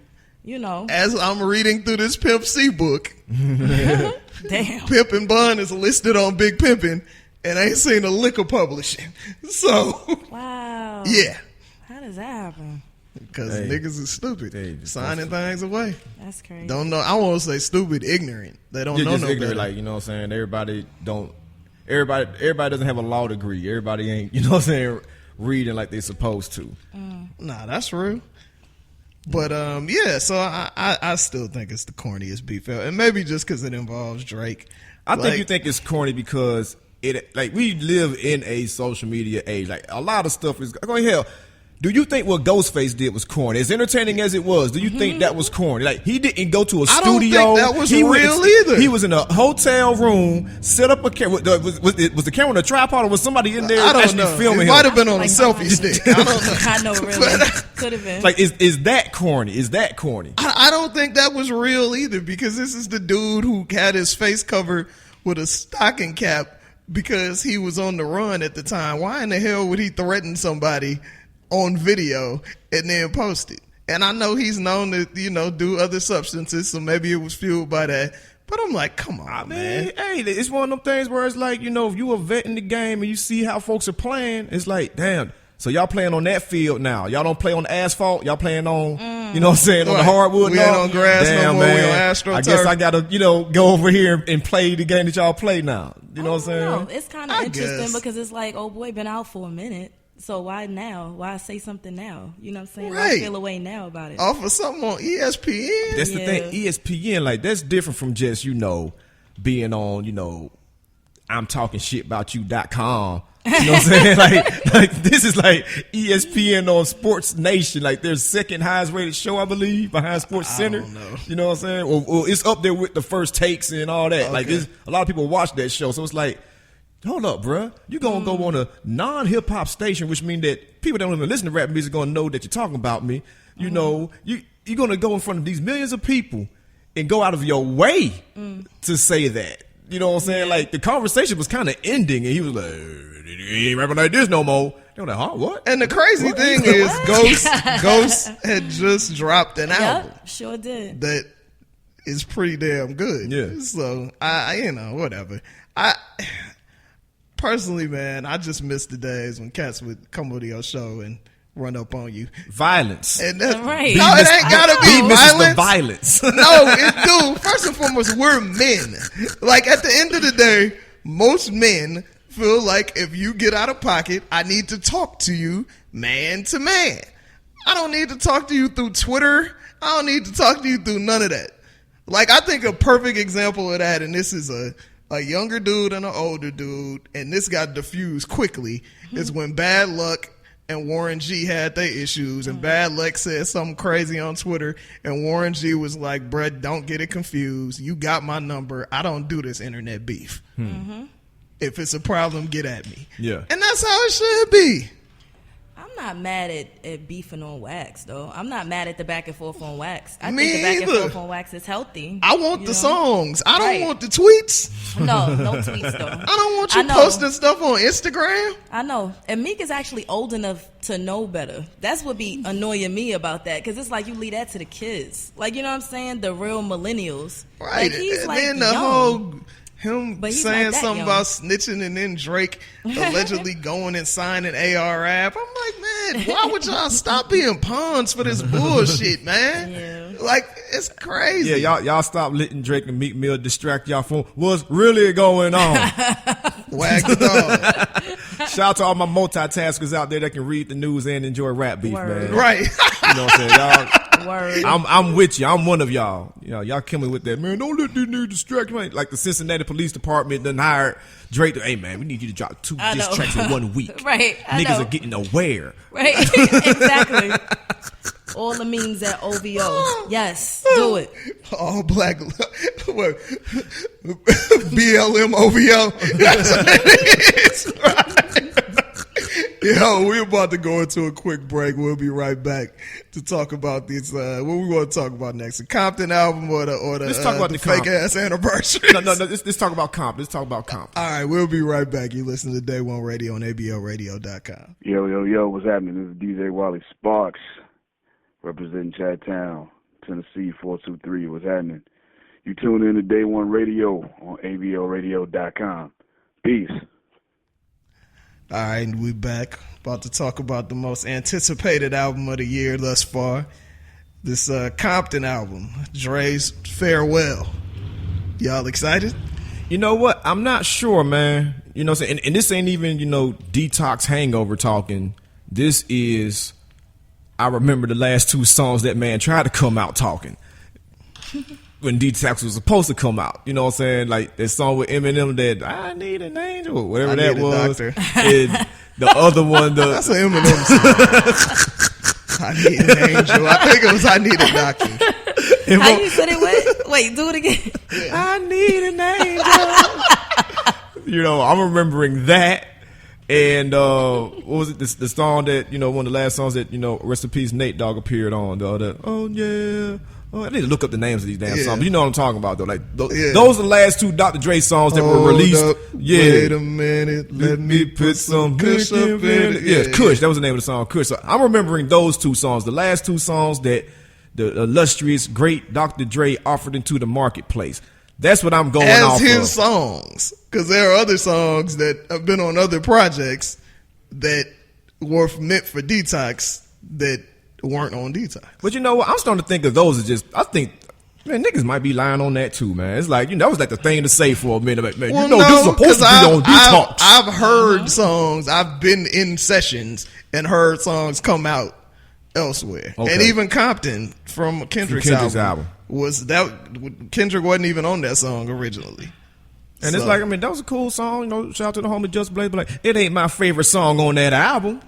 As I'm reading through this Pimp C book, damn, Pimpin' Bun is listed on Big Pimpin', and I ain't seen a lick of publishing. So, wow, yeah, how does that happen? Because niggas is stupid, signing things away. That's crazy. Don't know. I won't say stupid, ignorant. They don't know no ignorant, better. like, you know what I'm saying. Everybody doesn't have a law degree. Everybody ain't, you know what I'm saying, reading like they're supposed to. Nah, that's real. But so I still think it's the corniest beef, and maybe just because it involves Drake. I think you think it's corny because we live in a social media age. Like, a lot of stuff is going hell. Do you think what Ghostface did was corny? As entertaining as it was, do you think that was corny? Like, he didn't go to a studio. I don't think that was real either. He was in a hotel room, set up a camera. Was the camera on a tripod, or was somebody in there actually filming him? It might have been on a selfie stick. I don't know. I know, really. Could have been. Like, is that corny? Is that corny? I don't think that was real either, because this is the dude who had his face covered with a stocking cap because he was on the run at the time. Why in the hell would he threaten somebody on video and then post it? And I know he's known to, do other substances, so maybe it was fueled by that. But I'm like, come on, man. Hey, it's one of them things where it's like, if you a vet in the game and you see how folks are playing, it's like, damn. So y'all playing on that field now. Y'all don't play on the asphalt. Y'all playing on, on the hardwood. We ain't on grass no more. We on AstroTurf. I guess I got to, go over here and play the game that y'all play now. You know what I'm saying? No, it's kind of interesting because it's like, oh boy, been out for a minute. So why now? Why say something now? You know what I'm saying? Right. Why feel away now about it? Off of something on ESPN? That's the thing. ESPN, like, that's different from just, being on, I'm talking shit about you.com. You know what I'm saying? like this is like ESPN on Sports Nation. Like, their second highest rated show, I believe, behind Sports Center. I don't know. You know what I'm saying? Or it's up there with the First Takes and all that. Okay. Like, a lot of people watch that show. So it's like, hold up, bruh. You're going to go on a non-hip-hop station, which means that people that don't even listen to rap music are going to know that you're talking about me. You're going to go in front of these millions of people and go out of your way to say that. You know what I'm saying? Like, the conversation was kind of ending, and he was like, he ain't rapping like this no more. They were like, huh, what? And the crazy thing is, Ghost had just dropped an album. Yep, sure did. That is pretty damn good. Yeah. So, whatever. Personally, man, I just miss the days when cats would come to your show and run up on you. Violence. And that's, right. No, it ain't gotta be violence. The violence. No, dude, first and foremost, we're men. Like, at the end of the day, most men feel like if you get out of pocket, I need to talk to you man to man. I don't need to talk to you through Twitter. I don't need to talk to you through none of that. Like, I think a perfect example of that, and this is a younger dude and an older dude, and this got diffused quickly, is when Bad Luck and Warren G had their issues, and Bad Luck said something crazy on Twitter, and Warren G was like, Brett, don't get it confused. You got my number. I don't do this internet beef. If it's a problem, get at me. Yeah. And that's how it should be. I'm not mad at beefing on wax, though. I'm not mad at the back and forth on wax. I Me think the back either. and forth on wax is healthy. I want the songs. I don't want the tweets. No tweets, though. I don't want you posting stuff on Instagram. I know. And Meek is actually old enough to know better. That's what be annoying me about that, because it's like you leave that to the kids. Like, you know what I'm saying? The real millennials. Right. Like, he's and like then the young. whole... Him But he's saying not that something young. about snitching, and then Drake allegedly going and signing AR app. I'm like, man, why would y'all stop being pawns for this bullshit, man? Yeah. Like, it's crazy. Yeah, y'all stop letting Drake and Meek Mill distract y'all from what's really going on. Wag the dog. Shout out to all my multitaskers out there that can read the news and enjoy rap beef, Word. man. Right. You know what I'm saying? Y'all, Word. I'm with you. I'm one of y'all. Y'all killing with that, man. Don't let this nigga distract me. Like the Cincinnati Police Department done hired Drake. Hey, man, we need you to drop 2 diss tracks in 1 week. Right. Niggas are getting aware. Right. Exactly. All the memes at OVO. Yes, do it. All black. What? BLM OVO. That's what it is. Right. Yo, we're about to go into a quick break. We'll be right back to talk about this. What we want to talk about next? The Compton album or the Let's talk about the fake Comp. ass anniversaries? No. Let's talk about Comp. Let's talk about Comp. All right, we'll be right back. You listen to Day One Radio on ABLRadio.com. Yo, what's happening? This is DJ Wally Sparks, representing Chattown, Tennessee 423. What's happening? You tune in to Day One Radio on ABLRadio.com. Peace. All right, we back. About to talk about the most anticipated album of the year thus far. This Compton album, Dre's Farewell. Y'all excited? You know what? I'm not sure, man. You know what I'm saying? And this ain't even, detox hangover talking. This is, I remember the last 2 songs that man tried to come out talking. When Detox was supposed to come out. You know what I'm saying? Like that song with Eminem that I need an angel or whatever that was. The other one, that's an Eminem song. I need an angel. I think it was I Need a Doctor. How you said it? Wait, do it again. Yeah. I need an angel. I'm remembering that. And what was it? The song that one of the last songs that rest in peace Nate Dogg appeared on. Oh yeah. Oh, I need to look up the names of these damn songs. But you know what I'm talking about though. Like those are the last two Dr. Dre songs that were released. Wait a minute, let me put some Kush up in it. Yeah, Kush. That was the name of the song, Kush. So I'm remembering those two songs. The last two songs that the illustrious, great Dr. Dre offered into the marketplace. That's what I'm going off of. As his songs. Because there are other songs that have been on other projects that were meant for Detox that weren't on Detox. But you know what? I'm starting to think of those as just, I think, man, niggas might be lying on that too, man. It's like, that was like the thing to say for a minute. Like, man, well, this is supposed to be on Detox. I've heard songs, I've been in sessions and heard songs come out elsewhere. Okay. And even Compton from Kendrick's album was that Kendrick wasn't even on that song originally. And it's like, that was a cool song. Shout out to the homie Just Blaze, but like, it ain't my favorite song on that album.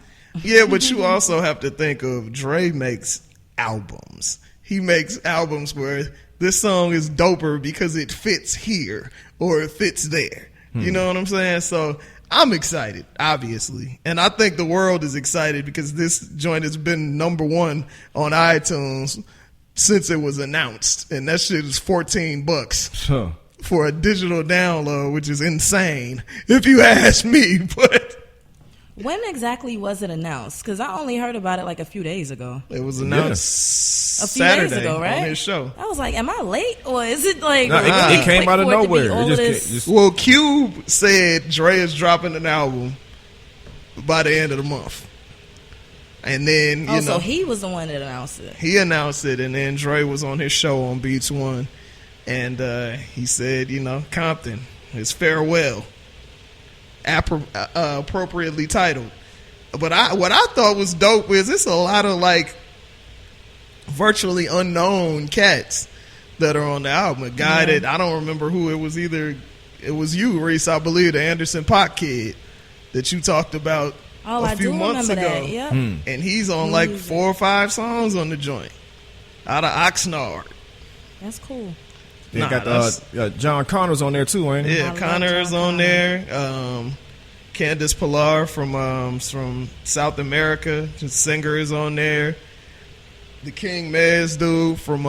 Yeah, but you also have to think of Dre makes albums. He makes albums where this song is doper because it fits here or it fits there. You know what I'm saying? So I'm excited, obviously. And I think the world is excited because this joint has been #1 on iTunes since it was announced. And that shit is $14 for a digital download, which is insane, if you ask me. But when exactly was it announced? Because I only heard about it like a few days ago. It was announced a few Saturday days ago, right? On his show. I was like, am I late? Or is it like... it came out of nowhere. Well, Cube said Dre is dropping an album by the end of the month. And then, so he was the one that announced it. He announced it, and then Dre was on his show on Beats One. And he said, Compton, his farewell. Appropriately titled. But what I thought was dope is it's a lot of like virtually unknown cats that are on the album. A guy that I don't remember who it was. Either it was you, Reese, I believe, the Anderson Pot kid that you talked about a few months ago. That. Yep. And he's on like 4 or 5 songs on the joint out of Oxnard. That's cool. They got John Connor's on there too, ain't he? Yeah, Connor's on there. Candace Pilar from South America, the singer, is on there. The King Mez dude from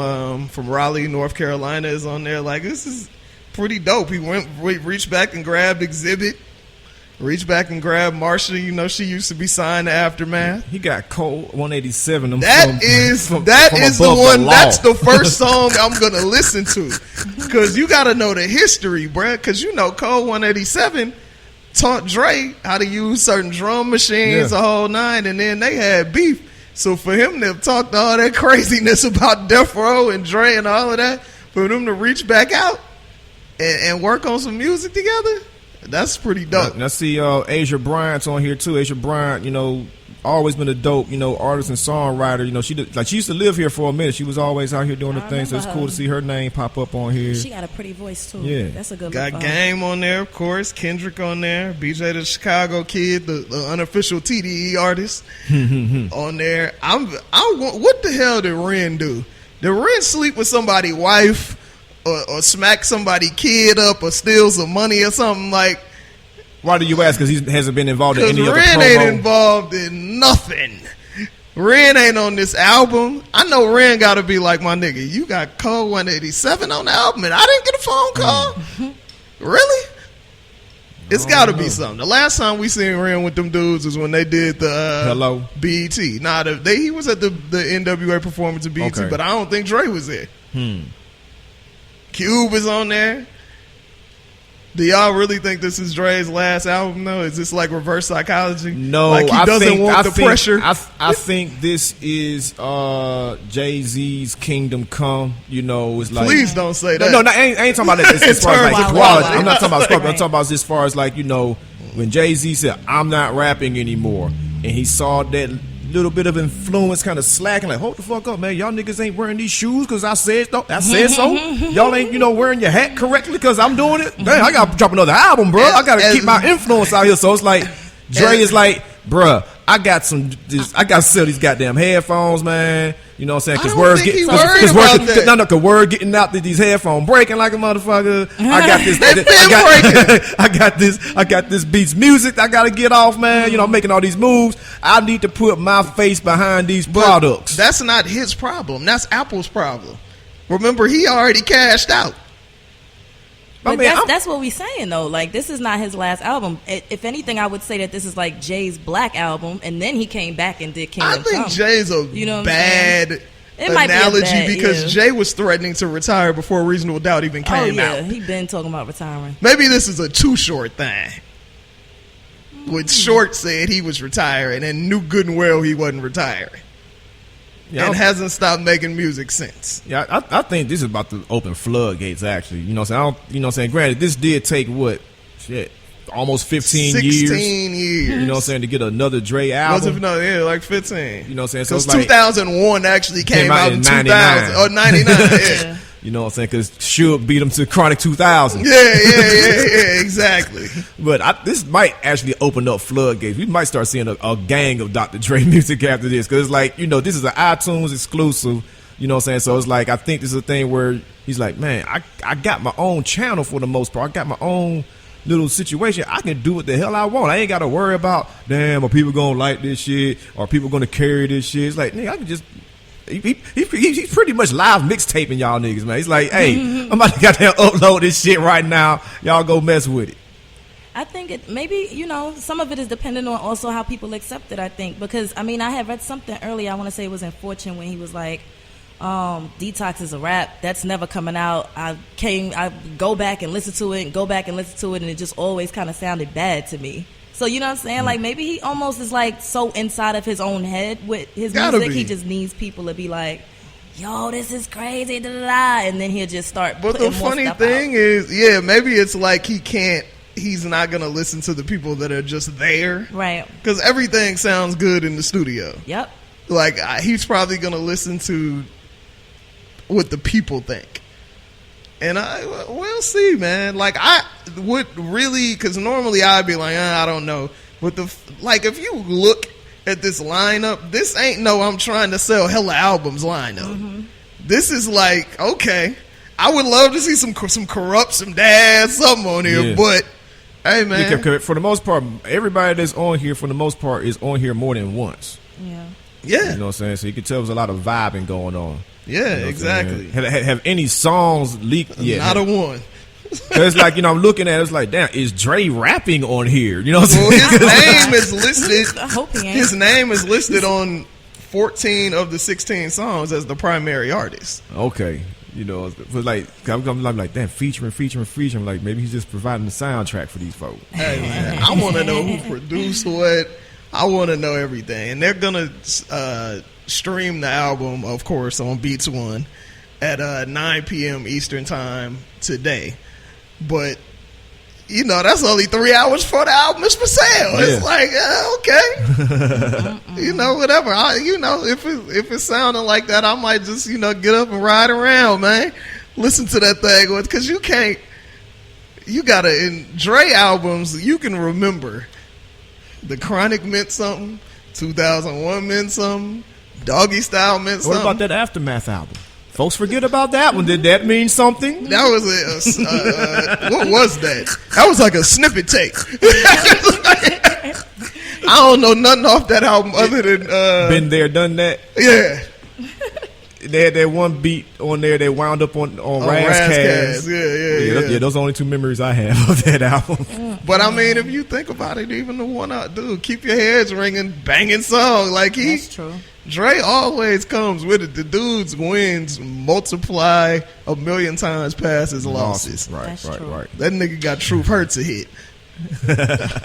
Raleigh, North Carolina, is on there. Like, this is pretty dope. He reached back and grabbed Exhibit. Reached back and grabbed Marsha. She used to be signed to Aftermath. He got Cold 187. That is the one. That's the first song I'm gonna listen to, because you got to know the history, bruh. Because Cold 187 taught Dre how to use certain drum machines, the whole nine, and then they had beef. So for him to talk all that craziness about Death Row and Dre and all of that, for them to reach back out and work on some music together. That's pretty dope. And I see Asia Bryant's on here too. Asia Bryant, always been a dope, artist and songwriter. She used to live here for a minute. She was always out here doing the thing. So it's cool to see her name pop up on here. She got a pretty voice too. Yeah, that's a good. Got Game on there, of course. Kendrick on there. BJ the Chicago Kid, the unofficial TDE artist, on there. What the hell did Ren do? Did Ren sleep with somebody's wife? Or smack somebody kid up, or steal some money or something? Like, why do you ask? Because he hasn't been involved in any other promo. Ren ain't involved in nothing. Ren ain't on this album. I know Ren got to be like, my nigga, you got Code 187 on the album, and I didn't get a phone call. Really? It's got to be something. The last time we seen Ren with them dudes was when they did the Hello BET. Nah, he was at the NWA performance at BET, but I don't think Dre was there. Cube is on there. Do y'all really think this is Dre's last album, though? Is this like reverse psychology? No, like he doesn't want the pressure. I think this is Jay-Z's Kingdom Come. It's like, please don't say that. No, I ain't talking about that as far as like quality. I'm not talking about Scorpio. I'm talking about as far as like when Jay-Z said, "I'm not rapping anymore," and he saw that little bit of influence kind of slacking, like, hold the fuck up, man. Y'all niggas ain't wearing these shoes because I said so. Y'all ain't, wearing your hat correctly because I'm doing it. Damn, I gotta drop another album, bro. I gotta keep my influence out here. So it's like Dre is like, bruh, I got to sell these goddamn headphones, man. You know what I'm saying? Because words getting word getting out that these headphones breaking like a motherfucker. I got this Beats music I got to get off, man. You know, I'm making all these moves. I need to put my face behind these products. That's not his problem. That's Apple's problem. Remember, he already cashed out. But that's what we're saying, though. Like, this is not his last album. If anything, I would say that this is like Jay's Black album, and then he came back and did Kingdom Come. I think Jay's a bad analogy because Jay was threatening to retire before Reasonable Doubt even came out. He been talking about retiring. Maybe this is a Too Short thing. With Short said he was retiring and knew good and well he wasn't retiring. Yeah, and hasn't stopped making music since. Yeah, I think this is about to open floodgates, actually. You know what I'm saying? You know what I'm saying? Granted, this did take, almost 15 years. 16 years. You know what I'm saying? To get another Dre album. Like 15. You know what I'm saying? So because 2001 actually came out in 2000. Or 99, yeah. You know what I'm saying? Because Suge beat him to Chronic 2000. Yeah, exactly. But this might actually open up floodgates. We might start seeing a gang of Dr. Dre music after this. Because it's like, you know, this is an iTunes exclusive. You know what I'm saying? So it's like, I think this is a thing where he's like, man, I got my own channel for the most part. I got my own little situation. I can do what the hell I want. I ain't got to worry about, damn, are people going to like this shit? Are people going to carry this shit? It's like, nigga, I can just... He's pretty much live mixtaping y'all niggas, man. He's like, hey, I'm about to goddamn upload this shit right now. Y'all go mess with it. I think it maybe, you know, some of it is dependent on also how people accept it, I think. Because, I mean, I had read something earlier, I want to say it was in Fortune, when he was like, Detox is a rap. That's never coming out. I go back and listen to it and it just always kind of sounded bad to me. So, you know what I'm saying? Like, maybe he almost is, like, so inside of his own head with his music. He just needs people to be like, yo, this is crazy, da-da-da. And then he'll just start putting more stuff out. But the funny thing is, maybe it's like he's not going to listen to the people that are just there. Right. Because everything sounds good in the studio. Yep. Like, he's probably going to listen to what the people think. And we'll see, man. Like, I would really, because normally I'd be like, I don't know. But if you look at this lineup, this ain't no I'm trying to sell hella albums lineup. Mm-hmm. This is like, okay, I would love to see some Corrupt, some Dad, something on here. But hey, man, for the most part, everybody that's on here, for the most part, is on here more than once. Yeah. You know what I'm saying? So you can tell there's a lot of vibing going on. Yeah, you know exactly. Have any songs leaked yet? Not a one. It's like, you know, I'm looking at it, it's like, damn, is Dre rapping on here? You know what I'm saying? His name is listed. I hope he ain't. His name is listed on 14 of the 16 songs as the primary artist. Okay. You know, but like, I'm like, damn, featuring. Like, maybe he's just providing the soundtrack for these folks. Hey, man, I want to know who produced what. I want to know everything. And they're going to stream the album, of course, on Beats One at 9 p.m. Eastern Time today. But, you know, that's only 3 hours before the album is for sale. Yeah. It's like, okay. You know, whatever. If it's sounding like that, I might just, you know, get up and ride around, man. Listen to that thing. Because you got to, in Dre albums, you can remember The Chronic meant something, 2001 meant something, Doggy Style meant something. What about that Aftermath album? Folks forget about that one. Did that mean something? That was what was that? That was like a snippet tape. I don't know nothing off that album other than Been There, Done That. Yeah. They had that one beat on there. They wound up on Razzcast. Yeah. Those are only 2 memories I have of that album. But I mean, if you think about it, even the one I do, Keep Your Heads Ringing, banging song. Like that's true. Dre always comes with it. The dude's wins multiply 1,000,000 times past his losses. Right. That nigga got Truth Hurts a hit.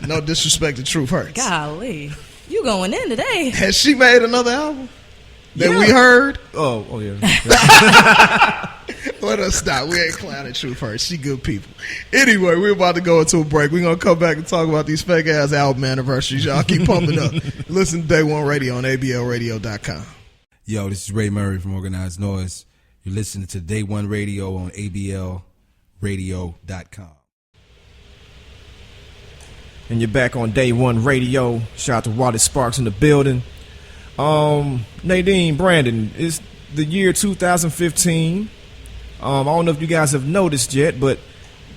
No disrespect to Truth Hurts. Golly, you going in today? Has she made another album that we heard? Oh yeah. Let us stop. We ain't clowning Truth Hurts. She good people. Anyway, we're about to go into a break. We're going to come back and talk about these fake ass album anniversaries. Y'all keep pumping up. Listen to Day One Radio on ABLradio.com. Yo, this is Ray Murray from Organized Noise. You're listening to Day One Radio on ABLradio.com. And you're back on Day One Radio. Shout out to Wally Sparks in the building. Nadine, Brandon, it's the year 2015. I don't know if you guys have noticed yet, but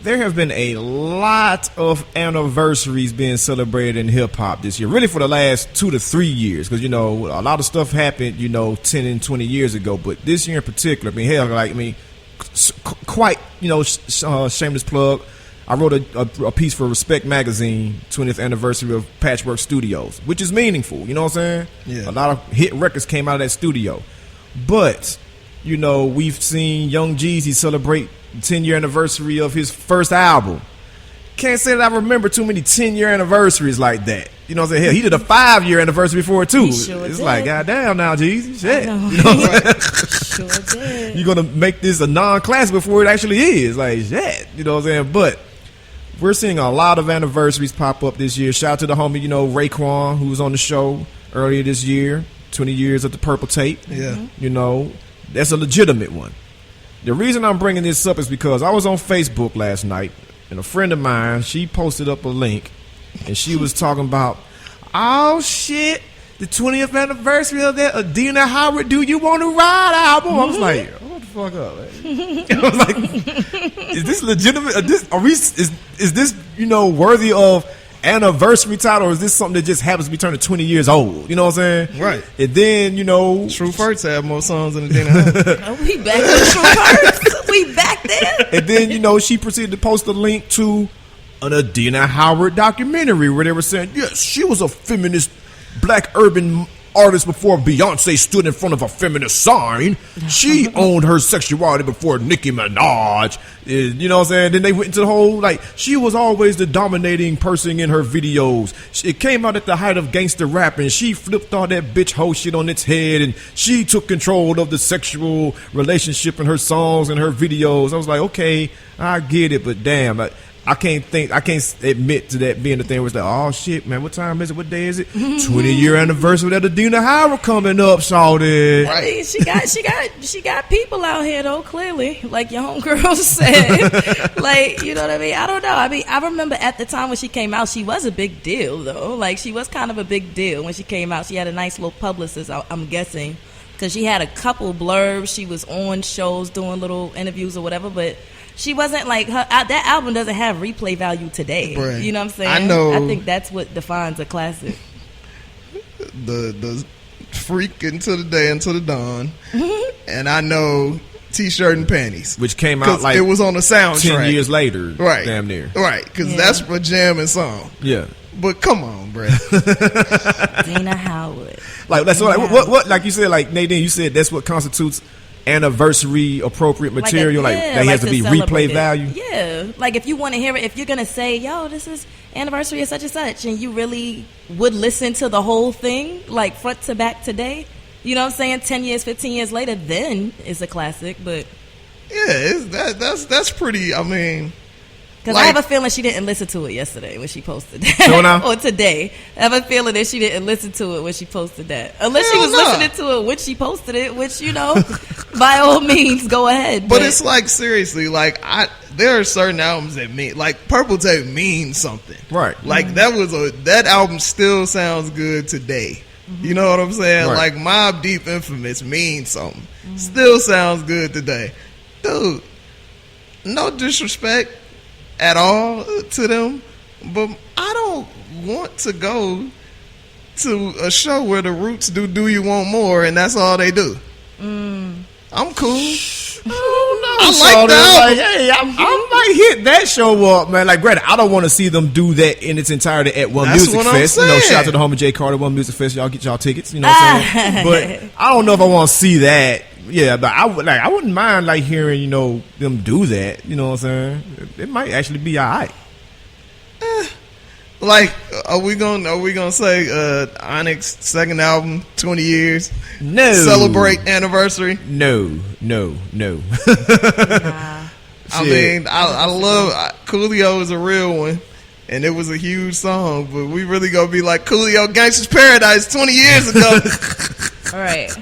there have been a lot of anniversaries being celebrated in hip-hop this year, really for the last 2 to 3 years, because, you know, a lot of stuff happened, you know, 10 and 20 years ago, but this year in particular, quite, you know, shameless plug, I wrote a piece for Respect Magazine, 20th anniversary of Patchwork Studios, which is meaningful, you know what I'm saying? Yeah. A lot of hit records came out of that studio. But, you know, we've seen Young Jeezy celebrate the 10-year anniversary of his first album. Can't say that I remember too many 10-year anniversaries like that. You know what I'm saying? Hell, he did a 5-year anniversary before it, too. He sure it's did. like, goddamn now, Jeezy. Shit. I know. You know what I'm saying? Sure did. You're going to make this a non-classic before it actually is. Like, shit. You know what I'm saying? But we're seeing a lot of anniversaries pop up this year. Shout out to the homie, you know, Raekwon, who was on the show earlier this year. 20 years of the Purple Tape. Yeah. You know, that's a legitimate one. The reason I'm bringing this up is because I was on Facebook last night, and a friend of mine, she posted up a link, and she was talking about, oh, shit, the 20th anniversary of that Adina Howard Do You Want to Ride album. I was like, what the fuck up, man? I was like, is this legitimate? Is this, you know, worthy of anniversary title, or is this something that just happens to be turning 20 years old? You know what I'm saying? Right. And then, you know, True First have more songs than Adina Howard. Are we back with True First? We back there? and then, you know, she proceeded to post a link to an Adina Howard documentary where they were saying, yes, she was a feminist black urban artist before Beyonce stood in front of a feminist sign. She owned her sexuality before Nicki Minaj. You know what I'm saying? Then they went into the whole, like, she was always the dominating person in her videos. It came out at the height of gangster rap, and she flipped all that bitch hoe shit on its head, and she took control of the sexual relationship in her songs and her videos. I was like, okay, I get it, but damn, I can't admit to that being the thing where it's like, oh shit, man, what time is it? What day is it? 20-year anniversary of Adina Howard coming up, shawty. I mean, she got people out here though, clearly, like your homegirl said. Like, you know what I mean? I don't know. I mean, I remember at the time when she came out, she was a big deal though. Like, she was kind of a big deal when she came out. She had a nice little publicist, I'm guessing, because she had a couple blurbs. She was on shows doing little interviews or whatever, but she wasn't like that album doesn't have replay value today. Right. You know what I'm saying? I know. I think that's what defines a classic. The Freak Into the Day Into the Dawn, and I know T-Shirt and Panties, which came out like it was on the soundtrack 10 years later, right? Damn near, right? Because that's a jamming song. Yeah, but come on, bro. Dina Howard. Like that's what like you said, like Nadine, you said that's what constitutes anniversary appropriate material, like that has to be replay value. Yeah, like if you want to hear it, if you're gonna say, yo, this is anniversary of such and such, and you really would listen to the whole thing like front to back today, you know what I'm saying, 10 years 15 years later, then it's a classic. But yeah, that's pretty, I mean, because like, I have a feeling she didn't listen to it yesterday when she posted that. Or today. I have a feeling that she didn't listen to it when she posted that. Unless she was listening to it when she posted it, which, you know, by all means, go ahead. But it's like, seriously, like, there are certain albums that mean, like, Purple Tape means something. Right. Like, that album still sounds good today. You know what I'm saying? Right. Like, Mobb Deep Infamous means something. Still sounds good today. Dude, no disrespect at all to them, but I don't want to go to a show where the Roots do You Want More and that's all they do. I'm cool. I like that. Like, hey, I might hit that show up, man. Like, granted, I don't want to see them do that in its entirety at One That's Music what I'm Fest. You know, saying. shout out to the homie Jay Carter, One Music Fest. Y'all get y'all tickets. You know what I'm saying? But I don't know if I want to see that. Yeah, but I wouldn't mind like hearing, you know, them do that. You know what I'm saying? It might actually be all right. Like, are we gonna say Onyx second album 20 years? No. Celebrate anniversary? No. Nah. I mean, I love Coolio is a real one, and it was a huge song. But we really gonna be like Coolio Gangsta's Paradise 20 years ago. All right.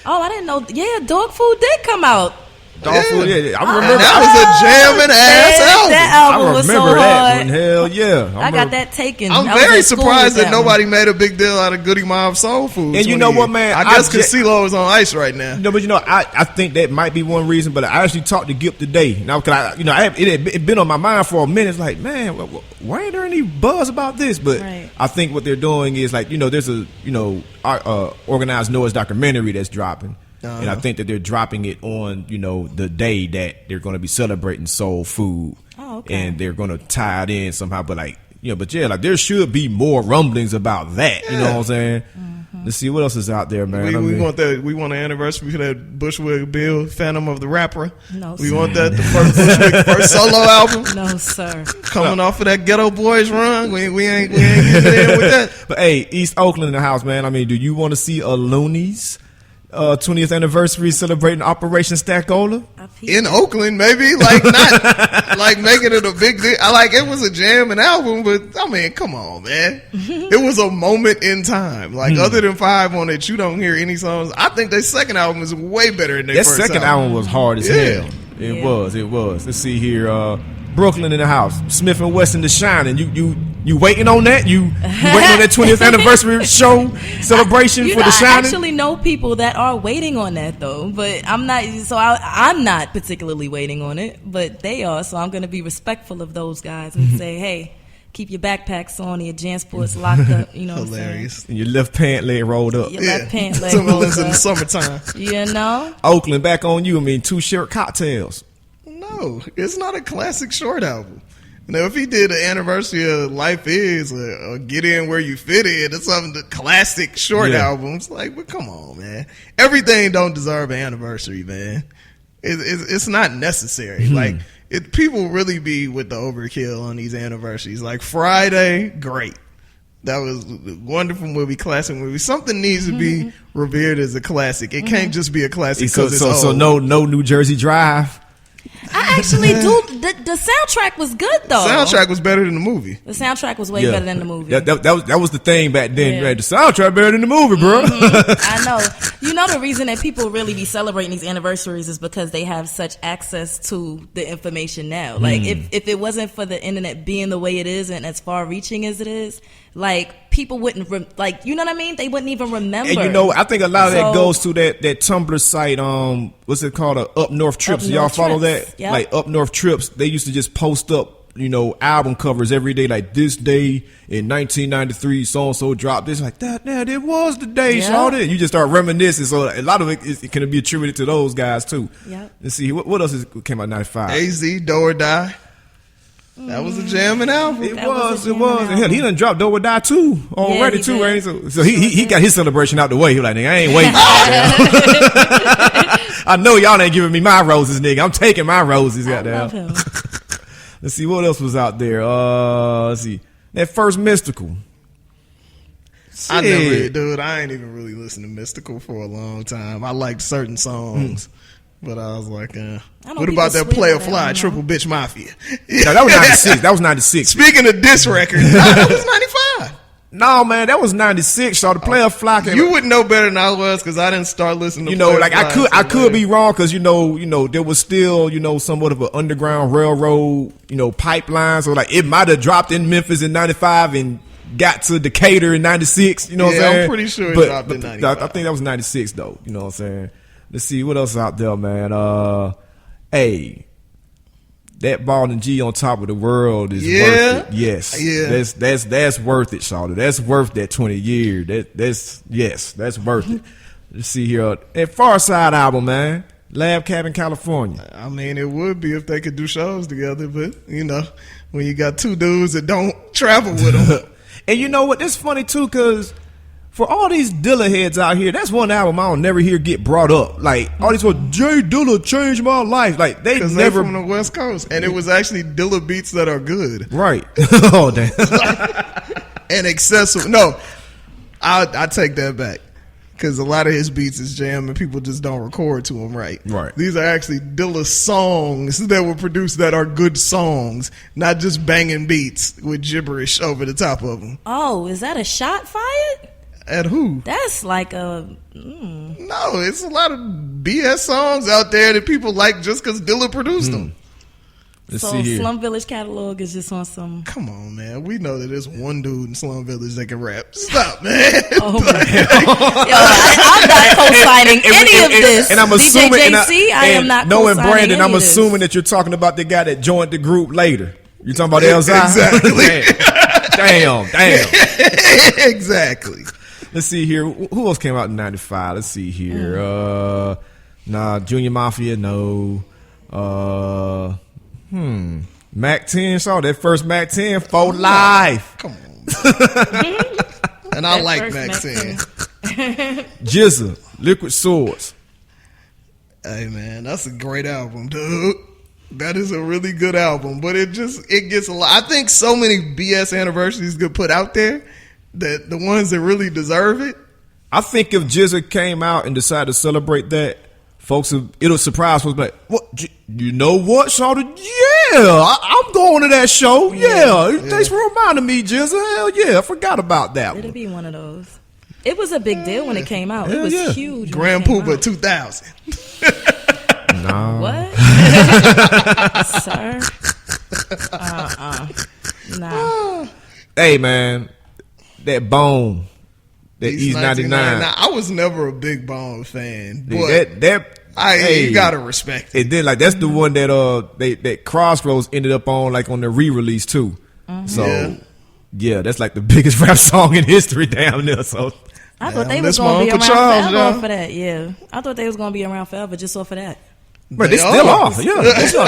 Oh, I didn't know. Yeah, Dog Food did come out Dog food, yeah. I remember that was a jamming ass album. That album I was so remember that hard. one. Hell yeah. I got that taken. I'm I was very at school surprised with that nobody made a big deal out of Goody Mob Soul Food. And you know what, man? I guess because CeeLo is on ice right now. No, but I think that might be one reason. But I actually talked to Gip today. Now, cause it had been on my mind for a minute. It's like, man, why ain't there any buzz about this? But I think what they're doing is like, there's a organized noise documentary that's dropping. And I think that they're dropping it on, the day that they're going to be celebrating soul food. Oh, okay. And they're going to tie it in somehow. But like there should be more rumblings about that. Yeah. You know what I'm saying? Mm-hmm. Let's see what else is out there, man. We want an anniversary for that Bushwick Bill, Phantom of the Rapper. No, we sir. want that the first Bushwick first solo album. No, sir. Coming off of that Ghetto Boys run, we ain't getting in with that. But hey, East Oakland in the house, man. I mean, do you want to see a Looney's 20th anniversary celebrating Operation Stackola in Oakland? Maybe not like making it a big deal. It was a jamming album, but I mean, come on, man. It was a moment in time. Like other than 5 on it, you don't hear any songs. I think their second album is way better than their first album. That second album was hard as hell. It was. Let's see here. Brooklyn in the house. Smith and Wesson The Shining. You waiting on that? You waiting on that 20th anniversary show celebration for The Shining? I actually know people that are waiting on that though, but I'm not. So I'm not particularly waiting on it, but they are. So I'm going to be respectful of those guys and say, hey, keep your backpacks on, your JanSports locked up. You know, hilarious. And your left pant leg rolled up. Your left pant leg rolled up. In the summertime. Oakland, back on you. I mean, 2 Short Cocktails. No, it's not a classic short album. Now, if he did an anniversary of Life Is or Get In Where You Fit In or something, the classic short albums, but come on, man. Everything don't deserve an anniversary, man. It's not necessary. People really be with the overkill on these anniversaries. Like Friday, great. That was a wonderful movie, classic movie. Something needs to be revered as a classic. It can't just be a classic because it's old. So no New Jersey Drive. I actually do. The soundtrack was good though. The soundtrack was better than the movie. The soundtrack was way better than the movie. That was the thing back then. Yeah. The soundtrack better than the movie, bro. I know. The reason that people really be celebrating these anniversaries is because they have such access to the information now. Like if it wasn't for the internet being the way it is and as far reaching as it is, people wouldn't you know what I mean? They wouldn't even remember. And I think a lot of that goes to that Tumblr site. What's it called? Up North Trips. Y'all follow that? Yep. Like Up North Trips, they used to just post up, album covers every day. Like this day in 1993, so and so dropped this. Like that. It was the day. Y'all did. You just start reminiscing. So a lot of it can be attributed to those guys too. Yep. Let's see what else came out in 95. AZ Do or Die. That was a jamming album. It was. And hell, he done dropped Do or Die too already too, right? So he got his celebration out the way. He was like, nigga, I ain't waiting. I know y'all ain't giving me my roses, nigga. I'm taking my roses. Goddamn. Let's see what else was out there. Let's see that first Mystical. I ain't even really listened to Mystical for a long time. I liked certain songs. But I was like, what about that Player Fly, Triple Bitch Mafia? No, that was 96. That was 96. Speaking of diss records, that was 95. No, man, that was 96. So the Player Fly came. You would know better than I was because I didn't start listening to Player Fly. I could be wrong because, there was still, somewhat of an underground railroad, pipeline. So it might have dropped in Memphis in 95 and got to Decatur in 96. You know what I'm saying? I'm pretty sure it dropped in 95. I think that was 96 though. You know what I'm saying? Let's see what else out there, man. Hey, that Ball and G on Top of the World is worth it. Yes, that's worth it, Shawty. That's worth that 20 years. That's worth it. Let's see here. That Far Side album, man. Lab Cabin, California. I mean, it would be if they could do shows together, but when you got 2 dudes that don't travel with them. And you know what? That's funny too, because for all these Dilla heads out here, that's one album I don't never hear get brought up. Like all these Jay Dilla changed my life. Like they never from the West Coast, and it was actually Dilla beats that are good, right? Oh damn, and accessible. No, I take that back because a lot of his beats is jam, and people just don't record to him right. Right. These are actually Dilla songs that were produced that are good songs, not just banging beats with gibberish over the top of them. Oh, is that a shot fired? At who? That's like a No, it's a lot of BS songs out there that people like just because Dilla produced them. Let's so see here. Slum Village catalog is just on some. Come on, man. We know that there's one dude in Slum Village that can rap. Stop, man. Oh my God. Yo, I'm not co-signing any of this. And I'm assuming, DJ JC, I am not knowing co-signing Brandon, any I'm of this. assuming that you're talking about the guy that joined the group later. You talking about Elzai? Exactly. Damn. Exactly. Let's see here. Who else came out in '95? Let's see here. Junior Mafia, no. Mac 10, saw that first Mac 10 for life. Come on. And I like Mac 10. Jizza, Liquid Swords. Hey, man, that's a great album, dude. That is a really good album, but it gets a lot. I think so many BS anniversaries get put out there that the ones that really deserve it. I think if Jizza came out and decided to celebrate that, it'll surprise folks. Like, what? You know what, Shawty? Yeah, I'm going to that show. Yeah. Thanks for reminding me, Jizza. Hell yeah, I forgot about that It'll one. be one of those. It was a big deal when it came out. Hell It was yeah. huge. Grand Poopa 2000. No. What? Sir? Nah. Hey, man, that Bone, that East 99. Now, I was never a big Bone fan, but You gotta respect it. And then that's the one that that Crossroads ended up on on the re-release too. So yeah, that's like the biggest rap song in history down there. So I thought they was going to be around forever off for that. Yeah, I thought they was going to be around forever just off of that. But they still are. Yeah, they still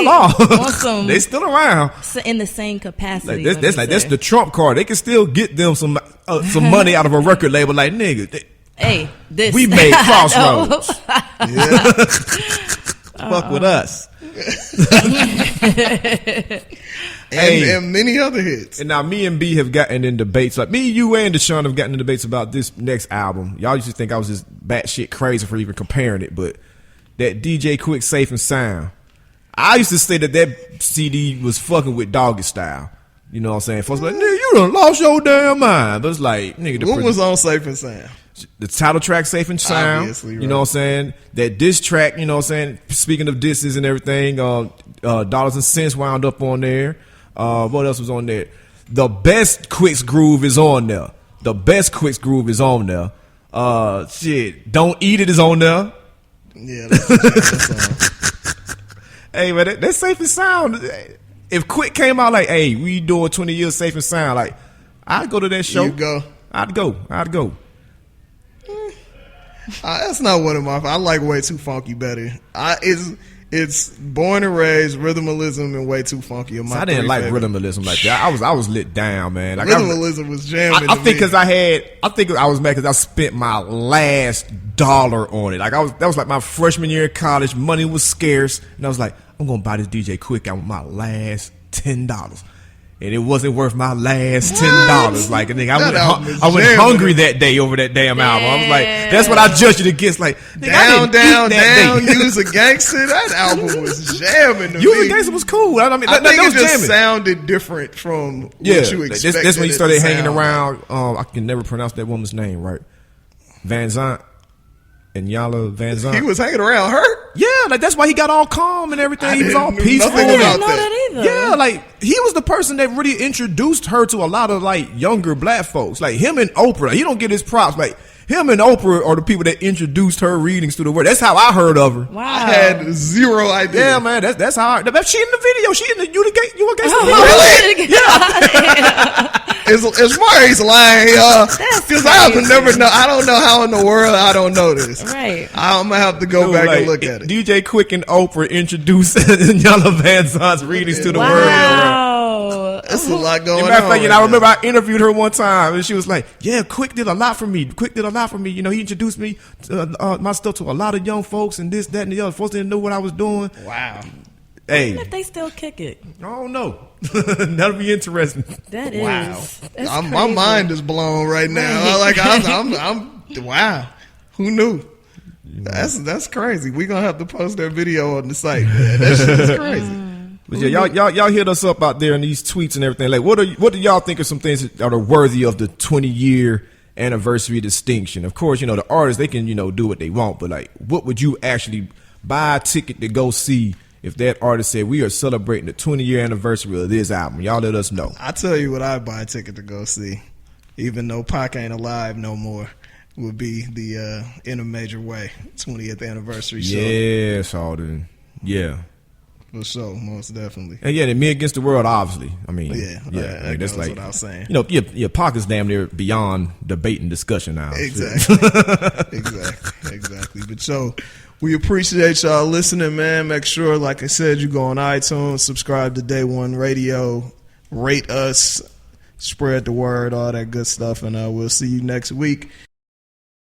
are. Awesome. They still around. So in the same capacity. That's the Trump card. They can still get them some money out of a record label. Like nigga, we made Crossroads. Fuck with us. And many other hits. And now me and B have gotten in debates. Like me, you, and Deshaun have gotten in debates about this next album. Y'all used to think I was just batshit crazy for even comparing it, but that DJ Quick, Safe and Sound. I used to say that CD was fucking with Doggy Style. You know what I'm saying? Folks like, nigga, you done lost your damn mind. But it's like, nigga, what was on Safe and Sound? The title track, Safe and Sound. Obviously, right. You know what I'm saying? That diss track, you know what I'm saying? Speaking of disses and everything, Dollars and Cents wound up on there. What else was on there? The Best Quick's Groove is on there. Shit, Don't Eat It is on there. Yeah, that's a song. Hey, man, that Safe and Sound. If Quick came out like, hey, we doing 20 years Safe and Sound, like, I'd go to that show. You go. I'd go. That's not one of my. I like Way Too Funky better. It's Born and Raised, Rhythmalism, and Way Too Funky. I didn't like Rhythmalism like that. I was lit down, man. Like, Rhythmalism was jamming. I think because I was mad because I spent my last dollar on it. Like that was like my freshman year in college. Money was scarce, and I was like, I'm gonna buy this DJ Quick out with my last $10. And it wasn't worth my last $10. Like, I went hungry that day over that damn album. I was like, that's what I judged it against. Like, down, Use a Gangster. That album was jamming. Use a Gangster was cool. I think it just sounded different from what you expected. That's when you started hanging around. I can never pronounce that woman's name right. Van Zant. And Yala Van Zant. He was hanging around her? Yeah, like that's why he got all calm and everything. He was all peaceful. I didn't know that either. Yeah, like he was the person that really introduced her to a lot of like younger black folks. Like him and Oprah. He don't get his props. Like him and Oprah are the people that introduced her readings to the world. That's how I heard of her. Wow. I had zero idea. Yeah, man, that's how she in the video. She in the You a Gangster Oh, video. really? Yeah. It's Maurice lying, y'all. Because I don't know how in the world I don't know this. Right. I'm gonna have to go back and look at it. DJ Quick and Oprah introduced Yala Van Zant's readings to the world. Wow. There's a lot going Matter of fact, on. I remember I interviewed her one time, and she was like, "Yeah, Quick did a lot for me. You know, he introduced me my stuff to a lot of young folks, and this, that, and the other. Folks didn't know what I was doing." Wow. Hey, Even if they still kick it. I don't know. That'll be interesting. That is. Wow. That's My crazy. mind is blown right now. Like I'm wow. Who knew? That's crazy. We're gonna have to post that video on the site, man. That shit is crazy. But yeah, y'all hit us up out there in these tweets and everything. Like, what do y'all think are some things that are worthy of the 20-year anniversary distinction. Of course, the artists, they can, do what they want, but like, what would you actually buy a ticket to go see if that artist said, we are celebrating the 20-year anniversary of this album? Y'all let us know. I tell you what I'd buy a ticket to go see, even though Pac ain't alive no more, would be the In a Major Way 20th anniversary show. Yes, Alden. Yeah. For sure, most definitely. And yeah, the Me Against the World, obviously. I mean, that that's goes like, without saying. Your Pac is damn near beyond debate and discussion now. Exactly. Exactly. But so, we appreciate y'all listening, man. Make sure, like I said, you go on iTunes, subscribe to Day One Radio, rate us, spread the word, all that good stuff, and we'll see you next week.